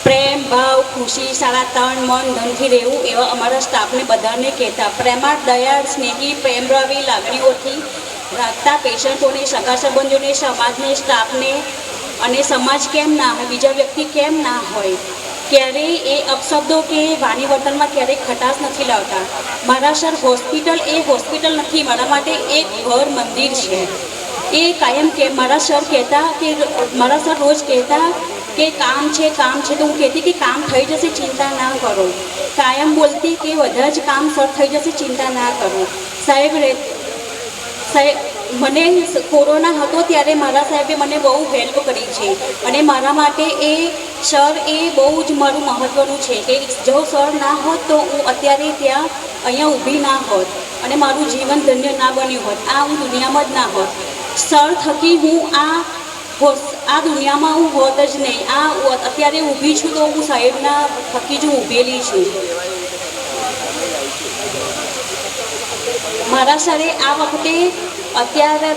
પ્રેમ ભાવ ખુશી સાડા 3 મન ધનથી રહેવું એવા અમારા સ્ટાફને બધાને કહેતા. પ્રેમાળ દયાળ સ્નેહી પ્રેમભાવી લાગણીઓથી રાખતા પેશન્ટોને સગા સંબંધીઓને સમાજને સ્ટાફને અને સમાજ કેમ ના હોય, બીજા વ્યક્તિ કેમ ના હોય, ક્યારેય એ અપશબ્દો કે વાણી વર્તનમાં ક્યારેય ખટાશ નથી લાવતા. મારા સર હોસ્પિટલ એ હોસ્પિટલ નથી, મારા માટે એક ઘર મંદિર છે. એ કાયમ કે મારા સર કહેતા કે મારા સર રોજ કહેતા કે કામ છે તો હું કહેતી કે કામ થઈ જશે ચિંતા ના કરો. કાયમ બોલતી કે બધા જ કામ સર થઈ જશે ચિંતા ના કરો. સાહેબ મને કોરોના હતો ત્યારે મારા સાહેબે મને બહુ હેલ્પ કરી છે અને મારા માટે એ સર એ બહુ જ મારું મહત્ત્વનું છે કે જો સર ના હોત તો હું અત્યારે ત્યાં અહીંયા ઊભી ના હોત અને મારું જીવન ધન્ય ના બન્યું હોત, આ હું દુનિયામાં જ ના હોત. સર થકી હું આ દુનિયામાં હું હોત જ નહીં. આ અત્યારે ઊભી છું તો હું સાહેબના થકી જ ઊભેલી છું. મારા સરે આ વખતે અત્યારે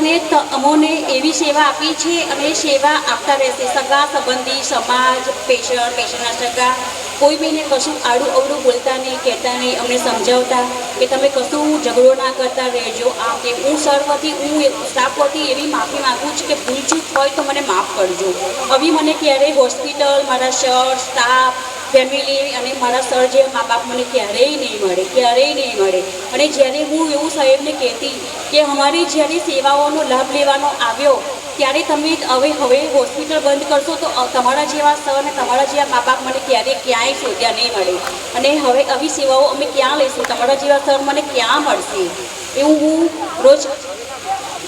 અમોને એવી સેવા આપી છે અને સેવા આપતા રહેશે. સગા સંબંધી સમાજ પેશન્ટના સગા કોઈ બીને કશું આડું અવડું બોલતા નહીં, કહેતા નહીં, અમને સમજાવતા કે તમે કશું ઝઘડો ના કરતા રહેજો. આમ કે હું સર વતી, હું સ્ટાફ વતી એવી માફી માગું છું કે ભૂલચૂક હોય તો મને માફ કરજો. હવે મને ક્યારેય હોસ્પિટલ, મારા સર, સ્ટાફ, ફેમિલી અને મારા સર જેવા મા બાપ મને ક્યારેય નહીં મળે, ક્યારેય નહીં મળે. અને જ્યારે હું એવું સાહેબને કહેતી કે અમારી જ્યારે સેવાઓનો લાભ લેવાનો આવ્યો ત્યારે તમે હવે હોસ્પિટલ બંધ કરશો તો તમારા જેવા સર અને તમારા જેવા મા બાપ મને ક્યાંય શોધ્યા નહીં મળે. અને હવે આવી સેવાઓ અમે ક્યાં લઈશું? તમારા જેવા સર મને ક્યાં મળશે? એવું હું રોજ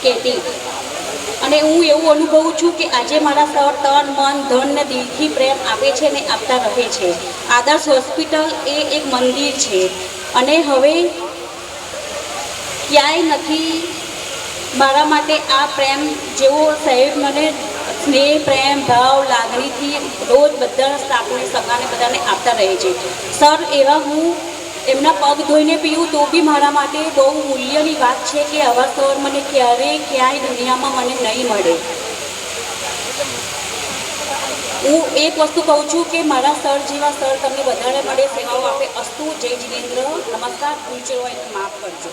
કહેતી. અને હું એવું અનુભવું છું કે આજે મારા સર તન, મન, ધન ને દિલથી પ્રેમ આપે છે ને આપતા રહે છે. આદર્શ હોસ્પિટલ એ એક મંદિર છે અને હવે ક્યાંય નથી મારા માટે આ પ્રેમ જેવો સાહેબ મને સ્નેહ, પ્રેમ, ભાવ, લાગણીથી રોજ બધા સ્ટાફને, સગાને બધાને આપતા રહે છે. સર એવા હું એમના પગ ધોઈને પીવું તો બી મારા માટે બહુ મૂલ્યની વાત છે કે આવા સર મને ક્યાંય દુનિયામાં મને નહીં મળે. હું એક વસ્તુ કહું છું કે મારા સર જેવા સર તમને વધારે મળે, સેવાઓ આપે. અસ્તુ. જય જીનેન્દ્ર. નમસ્કાર. ભૂલચો હોય તો માફ કરજો.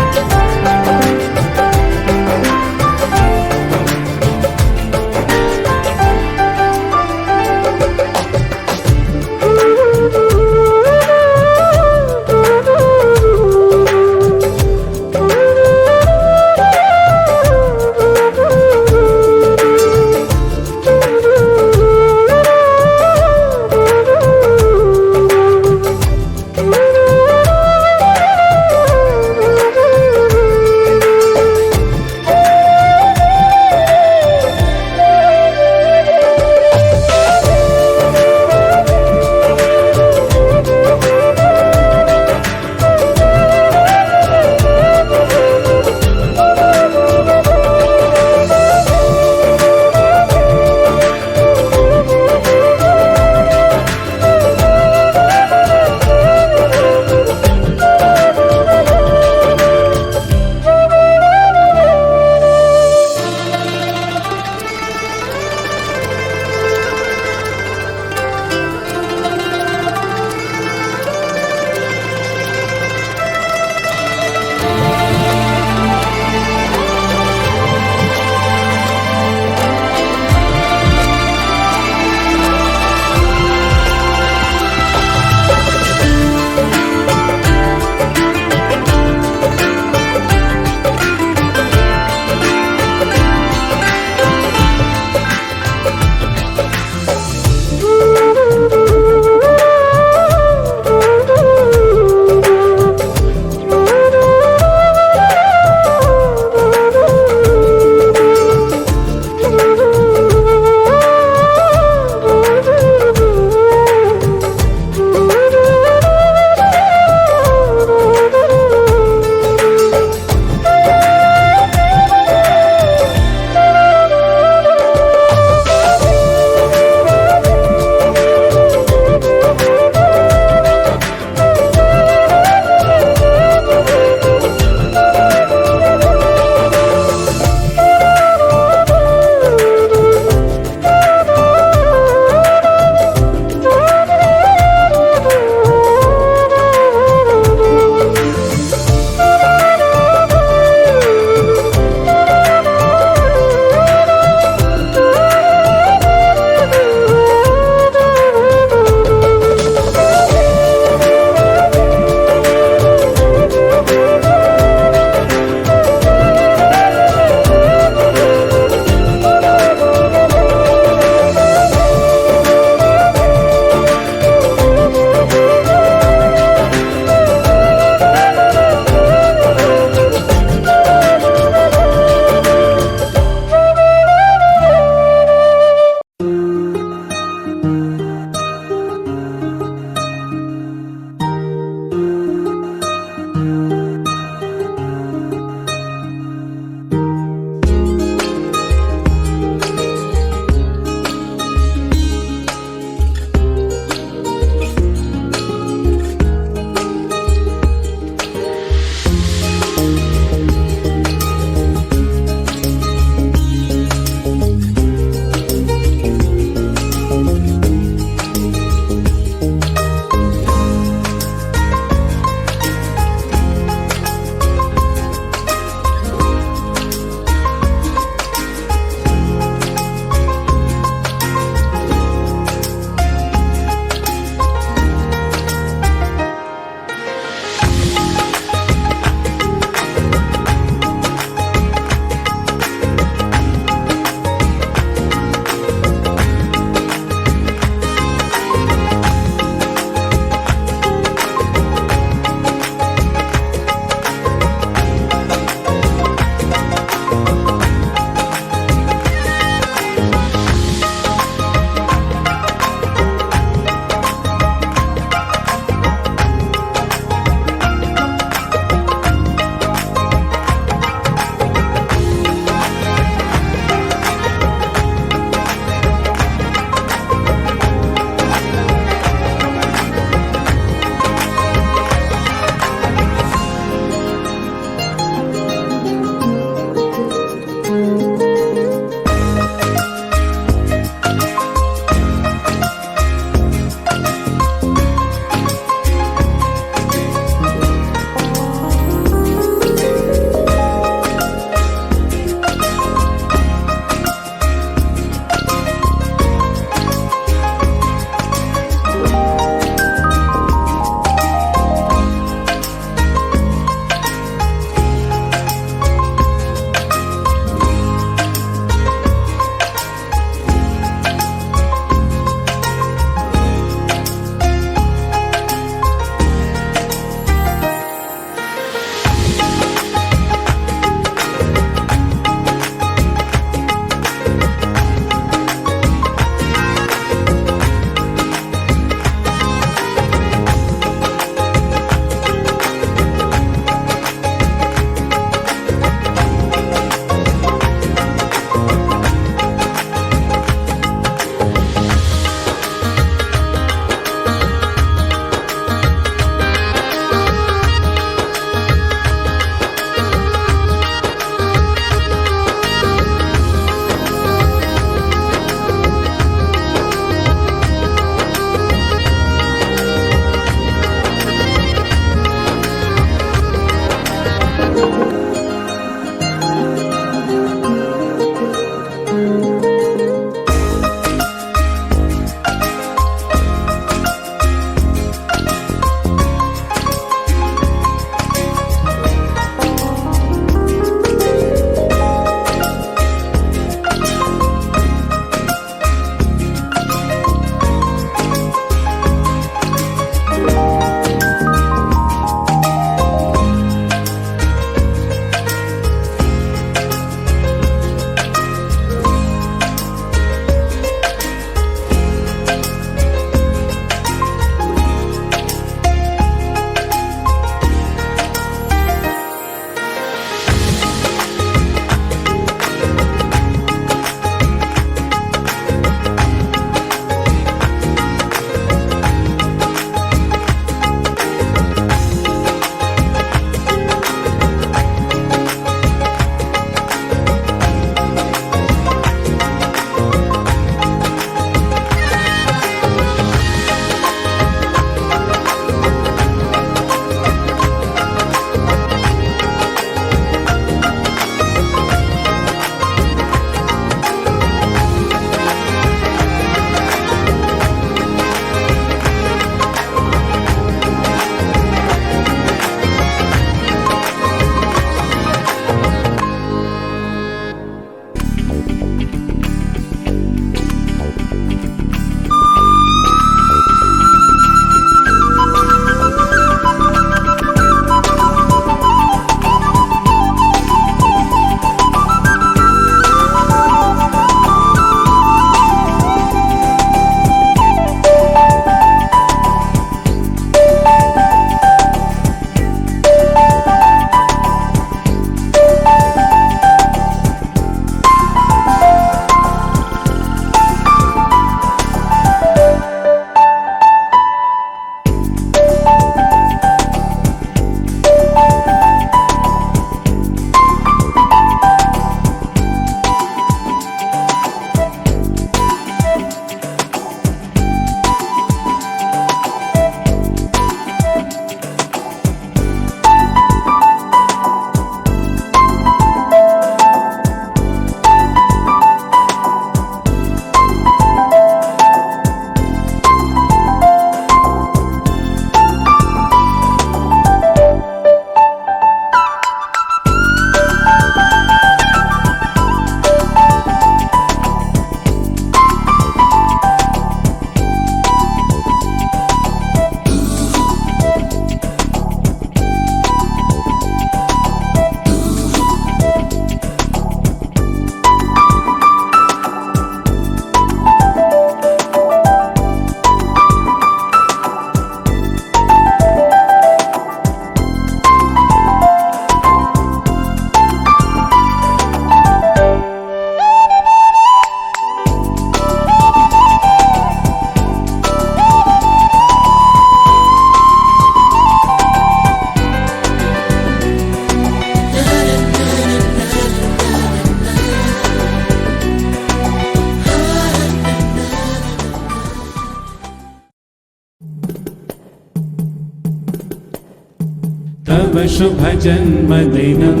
तव शुभजन्मदिनं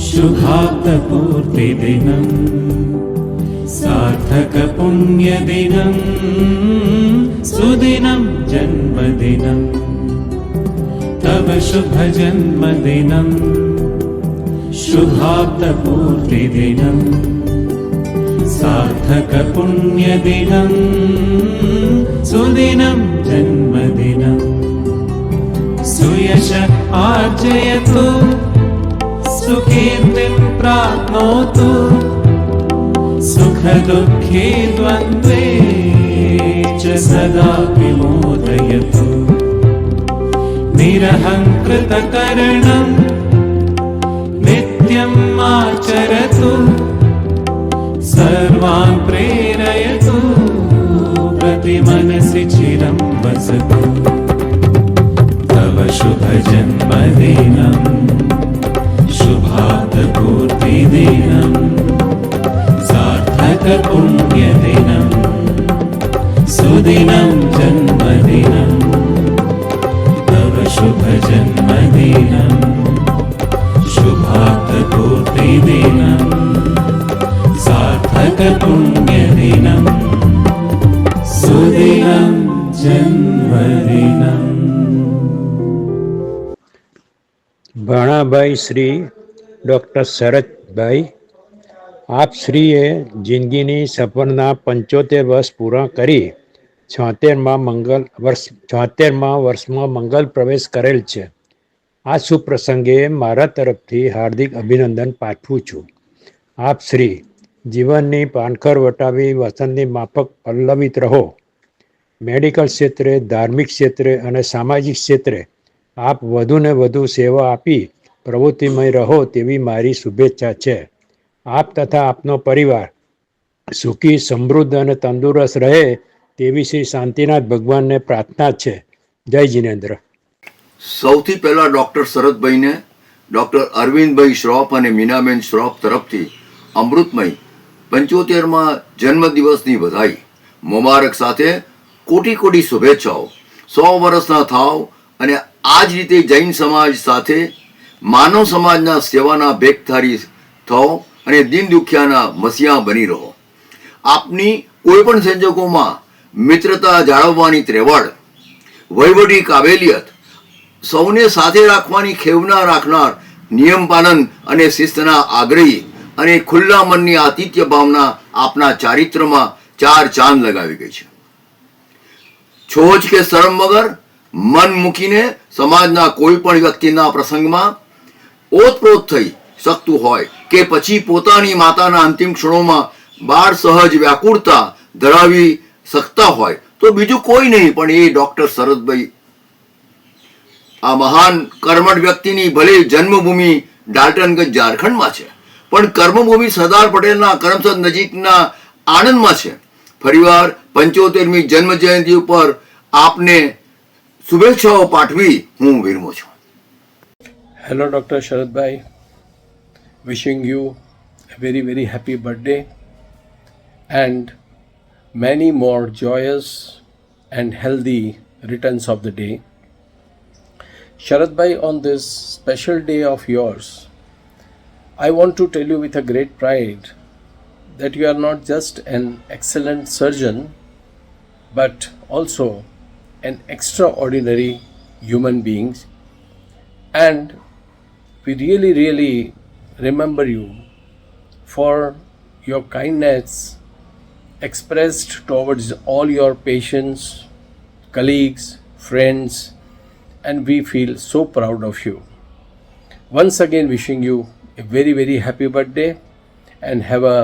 शुभाब्दपूर्तिदिनं सार्थकपुण्यदिनं सुदिनं जन्मदिनं तव शुभजन्मदिनं शुभाब्दपूर्तिदिनं सार्थकपुण्यदिनं सुदिनं जन्मदिनं सुयश आर्जयतु सुकीर्तिं प्राप्नोतु सुखदुःखे द्वन्द्वे च सदा विमोदयतु निरहङ्कृतकरणं नित्यम् आचरतु सर्वान् प्रेरयतु प्रतिमनसि चिरं वसतु तव शुभजन्मदिनं शुभाब्दपूर्तिदिनं सार्थकपुण्यदिनं सुदिनं जन्मदिनं तव शुभजन्मदिनं शुभाब्दपूर्तिदिनं सार्थकपुण्यदिनं सुदिनं जन्मदिनं ભાણાભાઈ શ્રી ડૉક્ટર શરદભાઈ, આપ શ્રીએ જિંદગીની સફરના 75 વર્ષ પૂરા કરી 76મા વર્ષમાં મંગલ પ્રવેશ કરેલ છે. આ શુભ પ્રસંગે મારા તરફથી હાર્દિક અભિનંદન પાઠવું છું. આપ શ્રી જીવનની પાનખર વટાવી વસંતની માફક પલ્લવિત રહો. મેડિકલ ક્ષેત્રે, ધાર્મિક ક્ષેત્રે અને સામાજિક ક્ષેત્રે આપ વધુને વધુ સેવા આપી પ્રવૃત્તિમય રહો તેવી મારી શુભેચ્છા છે. આપ તથા આપનો પરિવાર સુખી, સમૃદ્ધ અને તંદુરસ્ત રહે તેવી શ્રી શાંતિનાથ ભગવાનને પ્રાર્થના છે. જય જિનેન્દ્ર. સૌથી પહેલા ડૉક્ટર શરદભાઈને ડૉક્ટર અરવિંદભાઈ શ્રોફ અને મીનાબેન શ્રોફ તરફથી અમૃતમય 75મા જન્મદિવસની વધાઈ મુબારક સાથે કોટી કોટી શુભેચ્છાઓ. 100 વર્ષના થાવ અને આ જ રીતે જૈન સમાજ સાથે માનવ સમાજના સેવાના ભેખધારી થાવ અને દીન દુખિયાના મસીહા બની રહો. આપની કોઈ પણ સંજોગોમાં મિત્રતા જાળવવાની ત્રેવડ, વહીવટી કાબેલિયત, સૌને સાથે રાખવાની ખેવના રાખનાર, નિયમ પાલન અને શિસ્તના આગ્રહી અને ખુલ્લા મનની આતિથ્ય ભાવના આપના ચારિત્રમાં 4 ચાંદ લગાવી ગઈ છે. છોજ કે શરમ વગર મન મૂકીને સમાજના કોઈ પણ વ્યક્તિના પ્રસંગમાં ઓતપ્રોત થઈ શકતું હોય કે પછી પોતાની માતાના અંતિમ ક્ષણોમાં બાળ સહજ વ્યાકુળતા ધરાવી શકતા હોય તો બીજું કોઈ નહીં પણ એ ડૉક્ટર શરદભાઈ. આ મહાન કર્મઠ વ્યક્તિની ભલે જન્મભૂમિ ડાલ્ટનગંજ ઝારખંડમાં છે પણ કર્મભૂમિ સરદાર પટેલના કરમસદ નજીકના આણંદમાં છે. ફરીવાર 75મી જન્મ જયંતિ ઉપર આપને શુભેચ્છાઓ પાઠવી હું વિરમું છું. Hello Dr. Sharadbhai, wishing you a very very happy birthday and many more joyous and healthy returns of the day. Sharadbhai, on this special day of yours, I want to tell you with a great pride that you are not just an excellent surgeon but also an extraordinary human being, and we really remember you for your kindness expressed towards all your patients, colleagues, friends, and we feel so proud of you. Once again wishing you a very very happy birthday and have a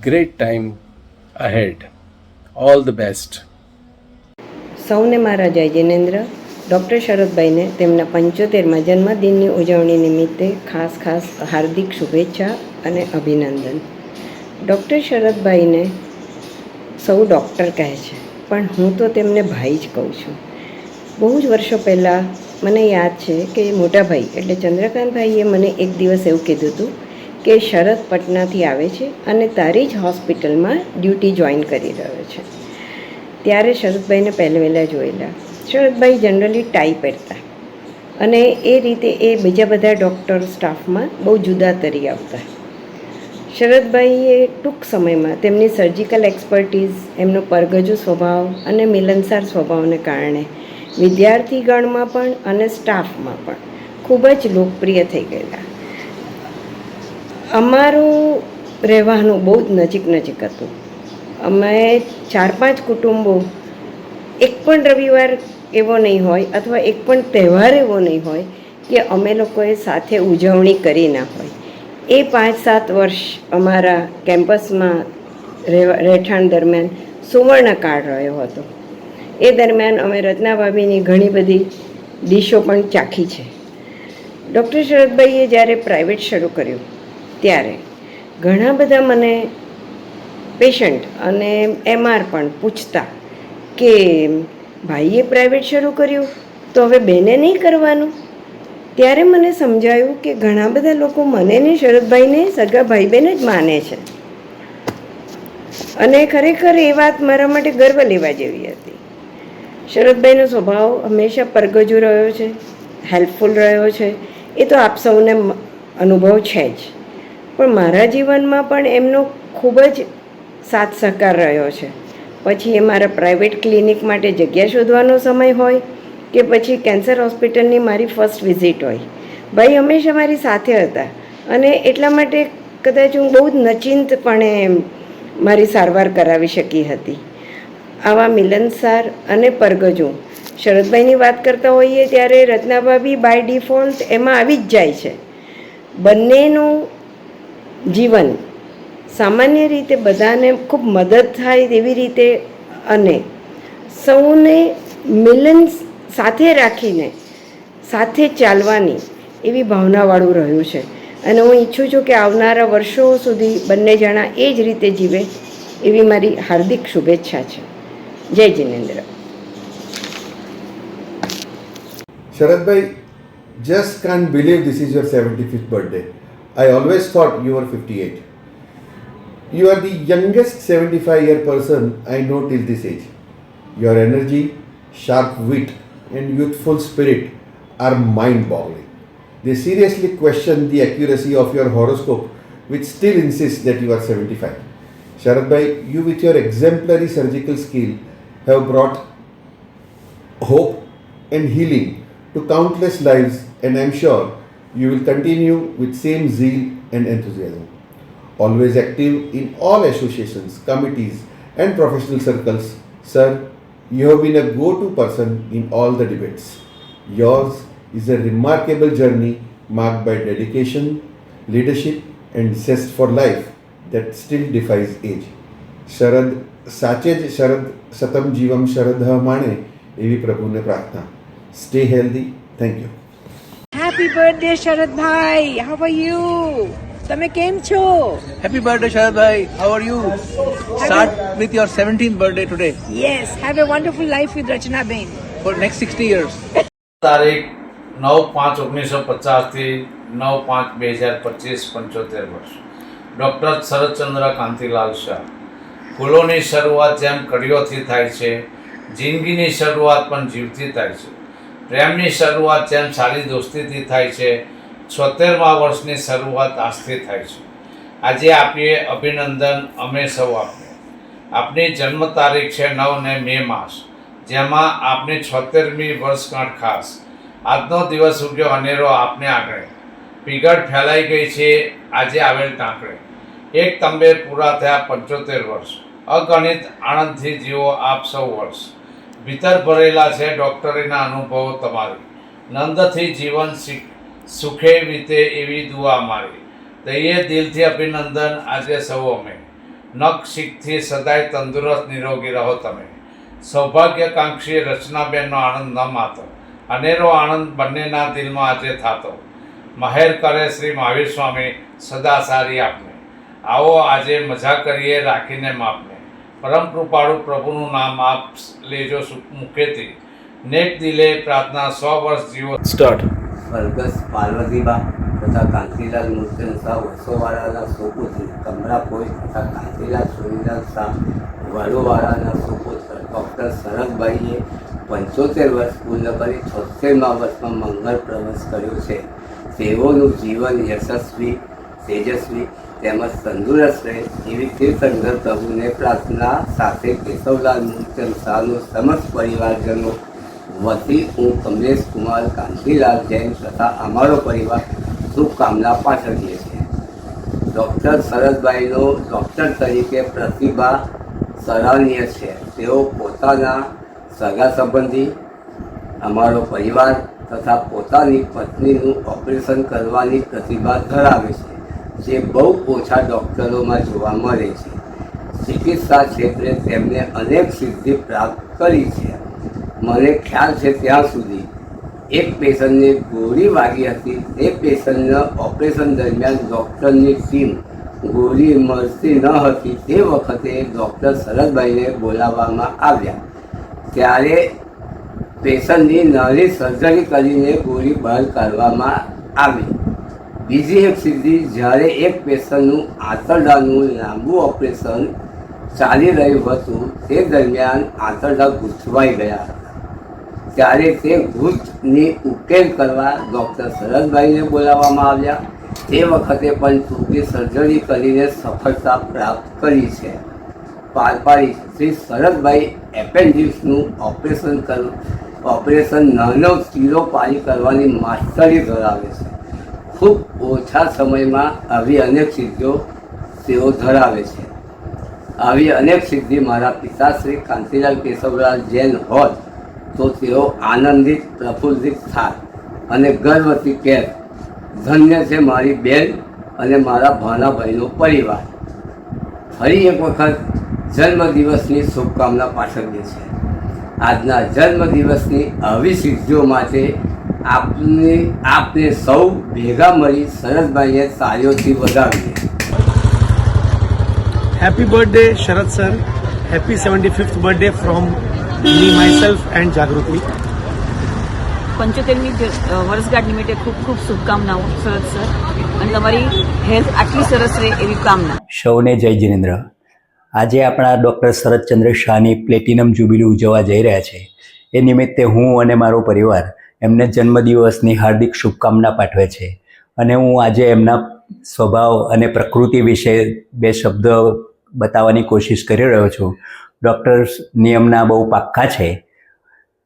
great time ahead. All the best. સૌને મારા જય Jinendra. Doctor શરદભાઈને તેમના 75મા જન્મદિનની ઉજવણી નિમિત્તે ખાસ હાર્દિક શુભેચ્છા અને અભિનંદન. ડૉક્ટર શરદભાઈને સૌ ડૉક્ટર કહે છે પણ હું તો તેમને ભાઈ જ કહું છું. બહુ જ વર્ષો પહેલાં મને યાદ છે કે મોટા ભાઈ એટલે ચંદ્રકાંતભાઈએ મને એક દિવસ એવું કીધું હતું કે શરદ પટનાથી આવે છે અને તારી જ હોસ્પિટલમાં ડ્યુટી જોઈન કરી રહ્યો છે. ત્યારે શરદભાઈને પહેલાં વહેલા જોયેલા. શરદભાઈ જનરલી ટાઈ પહેરતા અને એ રીતે એ બીજા બધા ડૉક્ટર સ્ટાફમાં બહુ જુદા તરી આવતા. શરદભાઈએ ટૂંક સમયમાં તેમની સર્જિકલ એક્સપર્ટીઝ, એમનો પરગજુ સ્વભાવ અને મિલનસાર સ્વભાવને કારણે વિદ્યાર્થીગણમાં પણ અને સ્ટાફમાં પણ ખૂબ જ લોકપ્રિય થઈ ગયેલા. અમારું રહેવાનું બહુ જ નજીક હતું. અમે 4-5 કુટુંબો, એક પણ રવિવાર એવો નહીં હોય અથવા એક પણ તહેવાર એવો નહીં હોય કે અમે લોકોએ સાથે ઉજવણી કરી ના હોય. એ 5-7 વર્ષ અમારા કેમ્પસમાં રહેઠાણ દરમિયાન સુવર્ણકાળ રહ્યો હતો. એ દરમિયાન અમે રત્ના ભાભીની ઘણી બધી ડીશો પણ ચાખી છે. ડૉક્ટર શરદભાઈએ જ્યારે પ્રાઇવેટ શરૂ કર્યું ત્યારે ઘણા બધા મને પેશન્ટ અને MR પણ પૂછતા કે ભાઈએ પ્રાઇવેટ શરૂ કર્યું તો હવે બેને નહીં કરવાનું. ત્યારે મને સમજાયું કે ઘણા બધા લોકો મને ને શરદભાઈને સગા ભાઈ બહેન જ માને છે. અને ખરેખર એ વાત મારા માટે ગર્વ લેવા જેવી હતી. શરદભાઈનો સ્વભાવ હંમેશા પરગજુ રહ્યો છે, હેલ્પફુલ રહ્યો છે. એ તો આપ સૌને અનુભવ છે જ, પણ મારા જીવનમાં પણ એમનો ખૂબ જ સાથ સહકાર રહ્યો છે. પછી એ મારા પ્રાઇવેટ ક્લિનિક માટે જગ્યા શોધવાનો સમય હોય કે પછી કેન્સર હોસ્પિટલની મારી ફર્સ્ટ વિઝિટ હોય, ભાઈ હંમેશા મારી સાથે હતા. અને એટલા માટે કદાચ હું બહુ જ નચિંતપણે મારી સારવાર કરાવી શકી હતી. આવા મિલનસાર અને પરગજુ શરદભાઈની વાત કરતા હોઈએ ત્યારે રત્નાભાભી બાય ડિફોલ્ટ એમાં આવી જ જાય છે. બંનેનું જીવન સામાન્ય રીતે બધાને ખૂબ મદદ થાય તેવી રીતે અને સૌને મિલન સાથે રાખીને સાથે ચાલવાની એવી ભાવનાવાળું રહ્યું છે. અને હું ઈચ્છું છું કે આવનારા વર્ષો સુધી બંને જણા એ જ રીતે જીવે એવી મારી હાર્દિક શુભેચ્છા છે. જય Jinendra. Sharadbhai, just can't believe this is your 75th birthday. I always thought you were 58. You are the youngest 75-year person I know till this age. Your energy, sharp wit and youthful spirit are mind-boggling. They seriously question the accuracy of your horoscope, which still insists that you are 75. Sharadbhai, you with your exemplary surgical skill have brought hope and healing to countless lives, and I am sure you will continue with same zeal and enthusiasm. Always active in all associations, committees and professional circles, sir, you have been a go-to person in all the debates. Yours is a remarkable journey marked by dedication, leadership and zest for life that still defies age. Sharad સાચે જ શરદ સતમ જીવમ શરદ માણે એવી પ્રભુને પ્રાર્થના. Stay healthy. Thank you. Happy birthday શરદભાઈ. How are you? તમે કેમ છો? Happy birthday શરદભાઈ. How are you? Start with your 17th birthday today. Yes. Have a wonderful life with Rachna Ben. For next 60 years. તારીખ 9/5/1950 થી 9/5/2025 75 વર્ષ. Doctor Sharadchandra Kantilal Shah. ફૂલોની શરૂઆત જેમ કડીઓથી થાય છે, જિંદગીની શરૂઆત પણ જીવથી થાય છે. પ્રેમની શરૂઆત જેમ સારી દોસ્તીથી થાય છે, 76મા વર્ષની શરૂઆત આજથી થાય છે. આજે આપીએ અભિનંદન અમે સૌ આપને. આપની જન્મ તારીખ છે 9 ને મે માસ, જેમાં આપની 76મી વર્ષગાંઠ ખાસ. આજનો દિવસ ઉગ્યો અનેરો આપને આંગણે, પીગળ ફેલાઈ ગઈ છે આજે આવેલ ટાંકણે. એક તંબે પૂરા થયા 75 વર્ષ, અગણિત આનંદથી જીવો આપ સૌ વર્ષ. ભીતર ભરેલા છે ડૉક્ટરીના અનુભવો તમારી, નંદથી જીવન સુખે વીતે એવી દુઆ મારી. દઈએ દિલથી અભિનંદન આજે સૌ અમે, નખ શીખથી સદાય તંદુરસ્ત નિરોગી રહો તમે. સૌભાગ્યકાંક્ષી રચનાબેનનો આનંદ ન માતો, અનેરો આનંદ બંનેના દિલમાં આજે થાતો. મહેર કરે શ્રી મહાવીર સ્વામી સદા સારી આપને. આવો આજે મજા કરીએ રાખીને માપને. પરમ કૃપાળુ પ્રભુનું નામ આપ લેજો મુખેથી, નેક દિલે પ્રાર્થના 100 વર્ષ જીવો. સ્ટાર્ટ. સ્વર્ગસ્થ પાર્વતીબા તથા કાંતિલાલ મૂર્તન શાહ વસોવાળાના સુપુત્ર, કમરા પોસ્ટ તથા કાંતિલાલ સુરીલાલ શાહ વડોવાળાના સુપુત્ર ડૉક્ટર શરદભાઈએ 75 વર્ષ પૂર્ણ કરી 76મા વર્ષમાં મંગળ પ્રવેશ કર્યો છે તેઓનું જીવન યશસ્વી, તેજસ્વી તેમજ તંદુરસ્ત રહે એવી તીર્થંકર પ્રભુને પ્રાર્થના સાથે કેશવલાલ મૂલચંદ શાહનો સમસ્ત પરિવારજનો વતી હું કમલેશ કુમાર કાંતિલાલ જૈન તથા અમારો પરિવાર શુભકામના પાઠવીએ છીએ. ડૉક્ટર શરદભાઈનો ડૉક્ટર તરીકે પ્રતિભા સરાહનીય છે. તેઓ પોતાના સગા સંબંધી, અમારો પરિવાર તથા પોતાની પત્નીનું ઓપરેશન કરવાની પ્રતિભા ધરાવે છે, જે બહુ ઓછા ડૉક્ટરોમાં જોવા મળે છે. ચિકિત્સા ક્ષેત્રે તેમને અનેક સિદ્ધિ પ્રાપ્ત કરી છે. મને ખ્યાલ છે ત્યાં સુધી એક પેશન્ટને ગોળી વાગી હતી. તે પેશન્ટના ઓપરેશન દરમિયાન ડૉક્ટરની ટીમ ગોળી મળતી ન હતી. તે વખતે ડૉક્ટર શરદભાઈને બોલાવવામાં આવ્યા. ત્યારે પેશન્ટની નાની સર્જરી કરીને ગોળી બહાર કાઢવામાં આવી. બીજી એક સિદ્ધિ, જ્યારે એક પેશન્ટનું આંતરડાનું લાંબુ ઓપરેશન ચાલી રહ્યું હતું તે દરમિયાન આંતરડા ગૂંચવાઈ ગયા હતા. ત્યારે તે ગૂંચની ઉકેલ કરવા ડૉક્ટર શરદભાઈને બોલાવવામાં આવ્યા. તે વખતે પણ ટૂંકી સર્જરી કરીને સફળતા પ્રાપ્ત કરી છે. પાર પાડી શ્રી શરદભાઈ એપેન્ડિક્સનું ઓપરેશન નાનો ચીરો પાડી કરવાની માસ્ટરી ધરાવે છે. ખૂબ ઓછા સમયમાં આવી અનેક સિદ્ધિઓ તેઓ ધરાવે છે. આવી અનેક સિદ્ધિ મારા પિતાશ્રી કાંતિલાલ કેશવલાલ જૈન હોત તો તેઓ આનંદિત, પ્રફુલ્લિત થાત અને ગર્વથી કહેત, ધન્ય છે મારી બેન અને મારા ભાણાભાઈનો પરિવાર. ફરી એક વખત જન્મદિવસની શુભકામના પાઠવીએ છીએ. આજના જન્મદિવસની આવી સિદ્ધિઓ માટે આપને સૌ ભેગા મળી શરદભાઈને તાળીઓથી વધાવીએ. Happy birthday, Sharad sir. Happy 75th birthday from me, myself and Jagruti. 75મી વર્ષગાંઠ નિમિત્તે ખૂબ ખૂબ શુભકામનાઓ શરદ સર, અને તમારી હેલ્થ આટલી સરસ રહે એવી કામના. સૌને જય જિનેન્દ્ર. આજે આપણા ડૉક્ટર શરદચંદ્ર શાહની પ્લેટિનમ જ્યુબિલી ઉજવવા જઈ રહ્યા છે. એ નિમિત્તે હું અને મારો પરિવાર એમને જન્મદિવસની હાર્દિક શુભકામના પાઠવે છે. અને હું આજે એમના સ્વભાવ અને પ્રકૃતિ વિશે બે શબ્દ બતાવવાની કોશિશ કરી રહ્યો છું. ડૉક્ટર નિયમના બહુ પાક્કા છે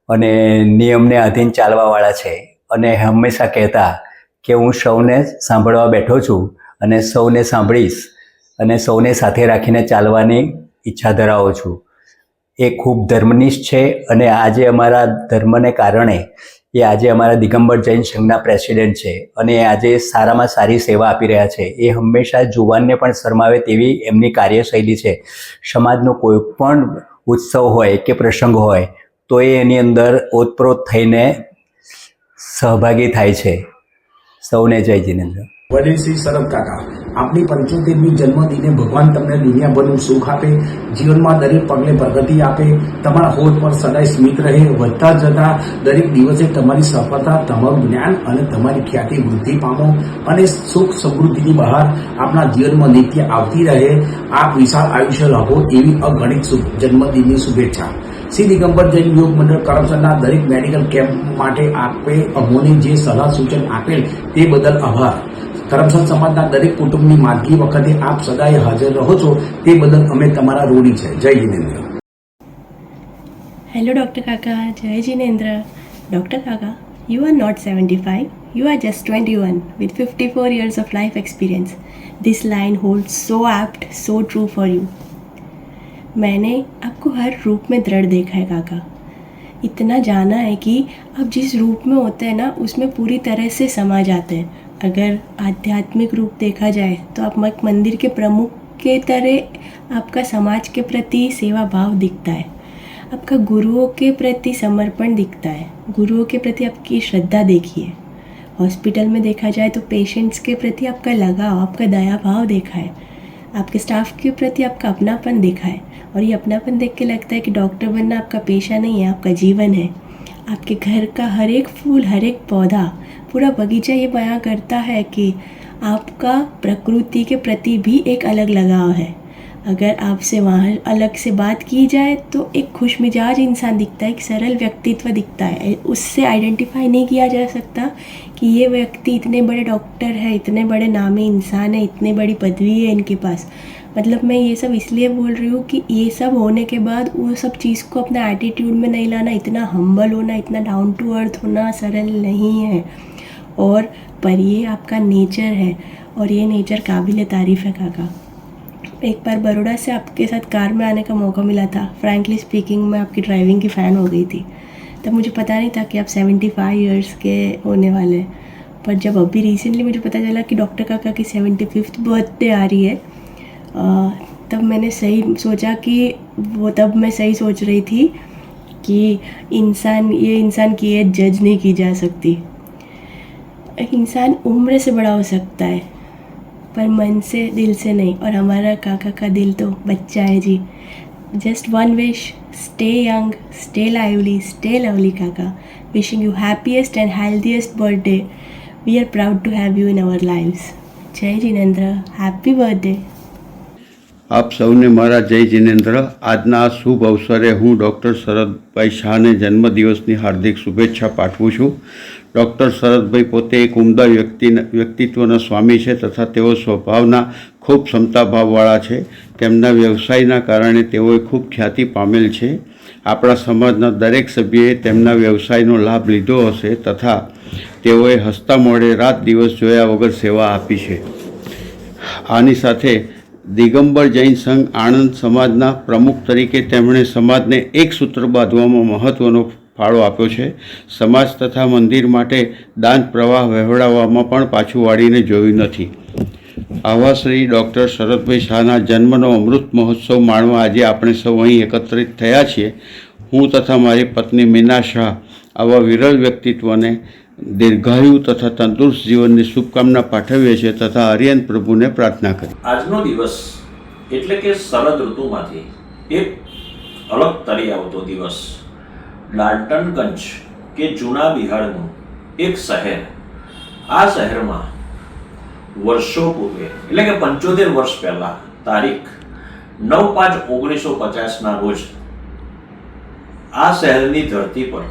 અને નિયમને અધીન ચાલવાવાળા છે, અને હંમેશા કહેતા કે હું સૌને સાંભળવા બેઠો છું અને સૌને સાંભળીશ અને સૌને સાથે રાખીને ચાલવાની ઈચ્છા ધરાવું છું. એ ખૂબ ધર્મનિષ્ઠ છે અને આજે અમારા ધર્મને કારણે એ આજે અમારા દિગંબર જૈન સંઘના પ્રેસિડેન્ટ છે અને આજે સારામાં સારી સેવા આપી રહ્યા છે. એ હંમેશા જુવાનને પણ શરમાવે તેવી એમની કાર્યશૈલી છે. સમાજનો કોઈ પણ ઉત્સવ હોય કે પ્રસંગ હોય તો એની અંદર ઓતપ્રોત થઈને સહભાગી થાય છે. સૌને જય જિનેન્દ્ર. વડીલ શ્રી શરદ કાકા, આપની 75મી જન્મદિને ભગવાન તમને દુનિયાભરનું સુખ આપે, જીવનમાં દરેક પગલે પ્રગતિ આપે, તમારા હોઠ પર સદાય સ્મિત રહે, વધતા જતા દરેક દિવસે તમારી સફળતા, તમારું જ્ઞાન અને તમારી ખ્યાતિ વૃદ્ધિ પામો અને સુખ સમૃદ્ધિની બહાર આપના જીવનમાં નિત્ય આવતી રહે. આપ વિશાળ આયુષ્ય લાભો એવી અગણિત જન્મદિનની શુભેચ્છા. શ્રી દિગંબર જૈન યોગ મંડળ કરમસદના દરેક મેડિકલ કેમ્પ માટે આપે અમોને જે સલાહ સૂચન આપેલ તે બદલ આભાર. કરમસદ સમાજના દરેક કુટુંબની માંદગી વખતે આપ સદાય હાજર રહો છો તે બદલ અમે તમારા ઋણી છે. જય જિનેન્દ્ર. હેલો ડૉક્ટર કાકા, જય જિનેન્દ્ર. ડૉક્ટર કાકા, you are not 75, you are just 21 with 54 years of life experience. This line holds so apt, so true for you. मैंने आपको हर रूप में दृढ़ देखा है काका. इतना जाना है कि आप जिस रूप में होते हैं ना उसमें पूरी तरह से समा जाते हैं. अगर आध्यात्मिक रूप देखा जाए तो आप एक मंदिर के प्रमुख के तरह आपका समाज के प्रति सेवा भाव दिखता है. आपका गुरुओं के प्रति समर्पण दिखता है. गुरुओं के प्रति आपकी श्रद्धा देखिए. हॉस्पिटल में देखा जाए तो पेशेंट्स के प्रति आपका लगाव, आपका दया भाव देखा है. आपके स्टाफ के प्रति आपका अपनापन देखा है. और ये अपनापन देख के लगता है कि डॉक्टर बनना आपका पेशा नहीं है, आपका जीवन है. आपके घर का हर एक फूल, हर एक पौधा, पूरा बगीचा ये बयां करता है कि आपका प्रकृति के प्रति भी एक अलग लगाव है. अगर आपसे वहाँ अलग से बात की जाए तो एक खुश मिजाज इंसान दिखता है, एक सरल व्यक्तित्व दिखता है। उससे आइडेंटिफाई नहीं किया जा सकता कि ये व्यक्ति इतने बड़े डॉक्टर है, इतने बड़े नामी इंसान है, इतनी बड़ी पदवी है इनके पास। मतलब मैं ये सब इसलिए बोल रही हूँ कि ये सब होने के बाद वो सब चीज़ को अपना एटीट्यूड में नहीं लाना, इतना हम्बल होना, इतना डाउन टू अर्थ होना सरल नहीं है। और पर ये आपका नेचर है और ये नेचर काबिल तारीफ़ है काका। एक बार बड़ौदा से आपके साथ कार में आने का मौका मिला था। फ्रैंकली स्पीकिंग, मैं आपकी ड्राइविंग की फ़ैन हो गई थी। तब मुझे पता नहीं था कि आप 75 ईयर्स के होने वाले। पर जब अभी रिसेंटली मुझे पता चला कि डॉक्टर काका की 75th बर्थडे आ रही है, तब मैंने सही सोचा कि तब मैं सही सोच रही थी कि ये इंसान की एज जज नहीं की जा सकती। एक इंसान उम्र से बड़ा हो सकता है पर मन से, दिल से नहीं। और हमारा काका का दिल तो बच्चा है जी। Just one wish, stay young, stay lively, stay lovely काका। Wishing you happiest and healthiest birthday. We are proud to have you in our lives. जय जिनेन्द्र, हैप्पी बर्थडे। આપ સૌને મારા જય જિનેન્દ્ર। આજના આ શુભ અવસરે હું ડૉક્ટર શરદભાઈ શાહને જન્મદિવસની હાર્દિક શુભેચ્છા પાઠવું છું। ડૉક્ટર શરદભાઈ પોતે એક ઉમદા વ્યક્તિત્વના સ્વામી છે તથા તેઓ સ્વભાવના ખૂબ ક્ષમતાભાવવાળા છે। તેમના વ્યવસાયના કારણે તેઓએ ખૂબ ખ્યાતિ પામેલ છે। આપણા સમાજના દરેક સભ્યએ તેમના વ્યવસાયનો લાભ લીધો હશે તથા તેઓએ હસતા મોઢે રાત દિવસ જોયા વગર સેવા આપી છે। આની સાથે દિગંબર જૈન સંઘ આણંદ સમાજના પ્રમુખ તરીકે તેમણે સમાજને એક સૂત્ર બાંધવામાં મહત્ત્વનો ફાળો આપ્યો છે। સમાજ તથા મંદિર માટે દાન પ્રવાહ વહેવડાવવામાં પણ પાછું વાળીને જોયું નથી। આવા શ્રી ડૉક્ટર શરદભાઈ શાહના જન્મનો અમૃત મહોત્સવ માણવા આજે આપણે સૌ અહીં એકત્રિત થયા છીએ। હું તથા મારી પત્ની મીના શાહ આવા વિરલ વ્યક્તિત્વને દીર્ઘાયુ તથા તંદુરસ્ત જીવનની શુભકામના પાઠવીએ છીએ તથા આર્યન પ્રભુને પ્રાર્થના કરી। આજનો દિવસ એટલે કે શરદ ઋતુમાંથી એક અલગ તરી આવતો દિવસ। ડાલ્ટનગંજ કે જૂના બિહારનું એક શહેર, આ શહેરમાં વર્ષો પૂર્વે એટલે કે 75 વર્ષ પહેલા તારીખ 9/5/1950ના રોજ આ શહેરની ધરતી પર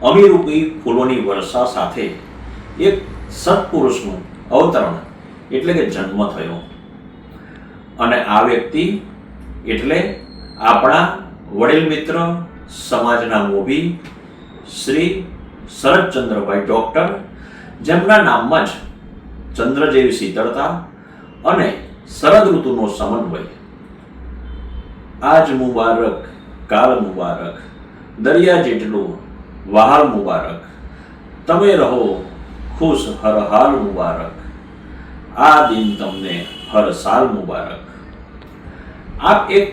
અમીરૂપી ફૂલોની વર્ષા સાથે એક સત્પુરુષનું અવતરણ એટલે કે જન્મ થયો। અને આ વ્યક્તિ એટલે આપણા વડીલ મિત્ર, સમાજના મોભી શ્રી શરદચંદ્રભાઈ ડૉક્ટર, જેમના નામમાં જ ચંદ્ર જેવી શીતળતા અને શરદ ઋતુનો સમન્વય। આજ મુબારક, કાલ મુબારક, દરિયા જેટલું વહાલ મુબારક, તમે રહો ખુશ હર હાલ મુબારક, આ દિન તમને હર સાલ મુબારક। આપ એક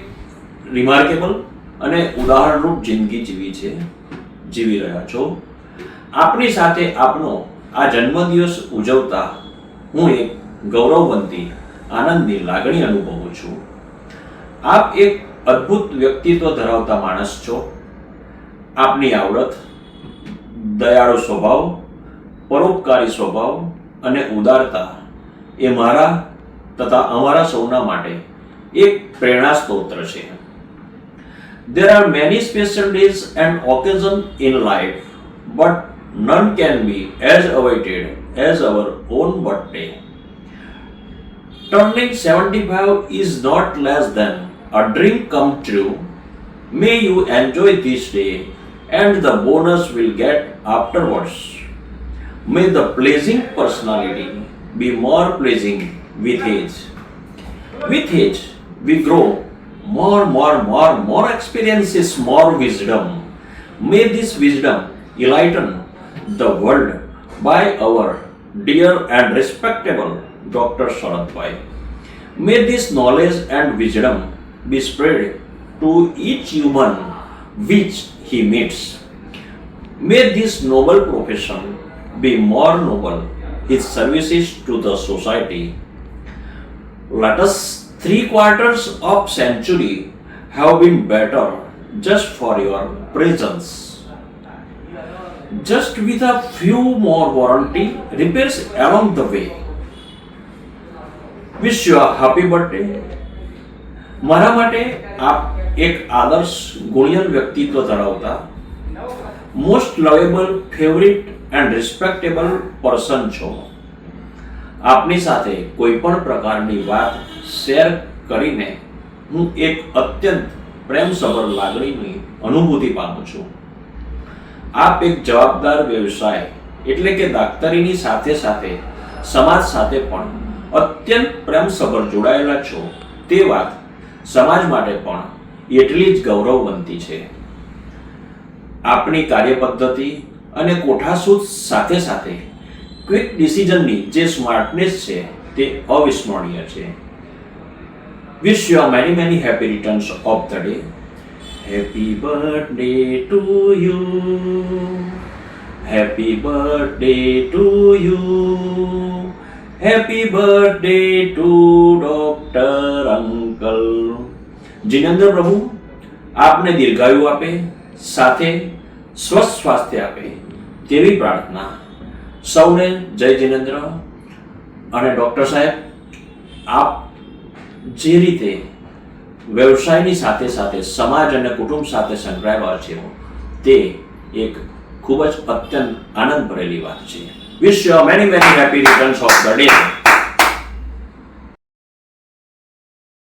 રિમાર્કેબલ અને ઉદાહરણરૂપ જિંદગી જીવી રહ્યા છો। આપની સાથે આપનો આ જન્મદિવસ ઉજવતા હું એક ગૌરવવંતી આનંદની લાગણી અનુભવું છું। આપ એક અદ્ભુત વ્યક્તિત્વ ધરાવતા માણસ છો। આપની આવડત, દયાળુ સ્વભાવ, પરોપકારી સ્વભાવ અને ઉદારતા એ મારા તથા અમારા સૌના માટે એક પ્રેરણા સ્ત્રોત છે। There are many special days and occasions in life, but none can be as awaited as our own birthday. Turning 75 is not less than a dream come true. May you enjoy this day and the bonus will get afterwards. May the pleasing personality be more pleasing with age. With age, we grow more experiences, more wisdom. May this wisdom enlighten the world by our dear and respectable Dr. Sharadbhai. May this knowledge and wisdom be spread to each human which he meets. May this noble profession be more noble, its services to the society. Let us 3/4 of century have been better just for your presence. Just with a few more warranty repairs along the way. Wish you a happy birthday. મારા માટે આપ એક આદર્શ ગુણિયલ વ્યક્તિત્વ ધરાવતા most lovable, favourite and respectable person છો. આપની સાથે કોઈ પણ પ્રકારની વાત શેર કરીને હું એક અત્યંત પ્રેમસભર લાગણીની અનુભૂતિ પામું છું. આપ એક જવાબદાર વ્યવસાય એટલે કે દાક્તરીની સાથે સાથે સમાજ સાથે પણ અત્યંત પ્રેમસભર જોડાયેલા છો તે વાત સમાજ માટે પણ એટલી જ ગૌરવવંતી છે. આપણી કાર્યપદ્ધતિ અને કોઠાસૂઝ સાથે સાથે ક્વિક ડિસિઝનની જે સ્માર્ટનેસ છે તે અવિસ્મરણીય છે. Wish you many many happy returns of the day. Happy birthday to you. Happy birthday to you. Happy birthday to doctor uncle. Jinendra પ્રભુ આપને દીર્ઘાયુ આપે, સાથે સ્વસ્થ સ્વાસ્થ્ય આપે તેવી પ્રાર્થના. સૌને જય જીનેન્દ્ર. અને ડૉક્ટર સાહેબ, આપ જે રીતે વ્યવસાયની સાથે સાથે સમાજ અને કુટુંબ સાથે સંકળાયેલા છે તે એક ખૂબ જ અત્યંત આનંદ ભરેલી વાત છે. Wish you many many happy returns of the day.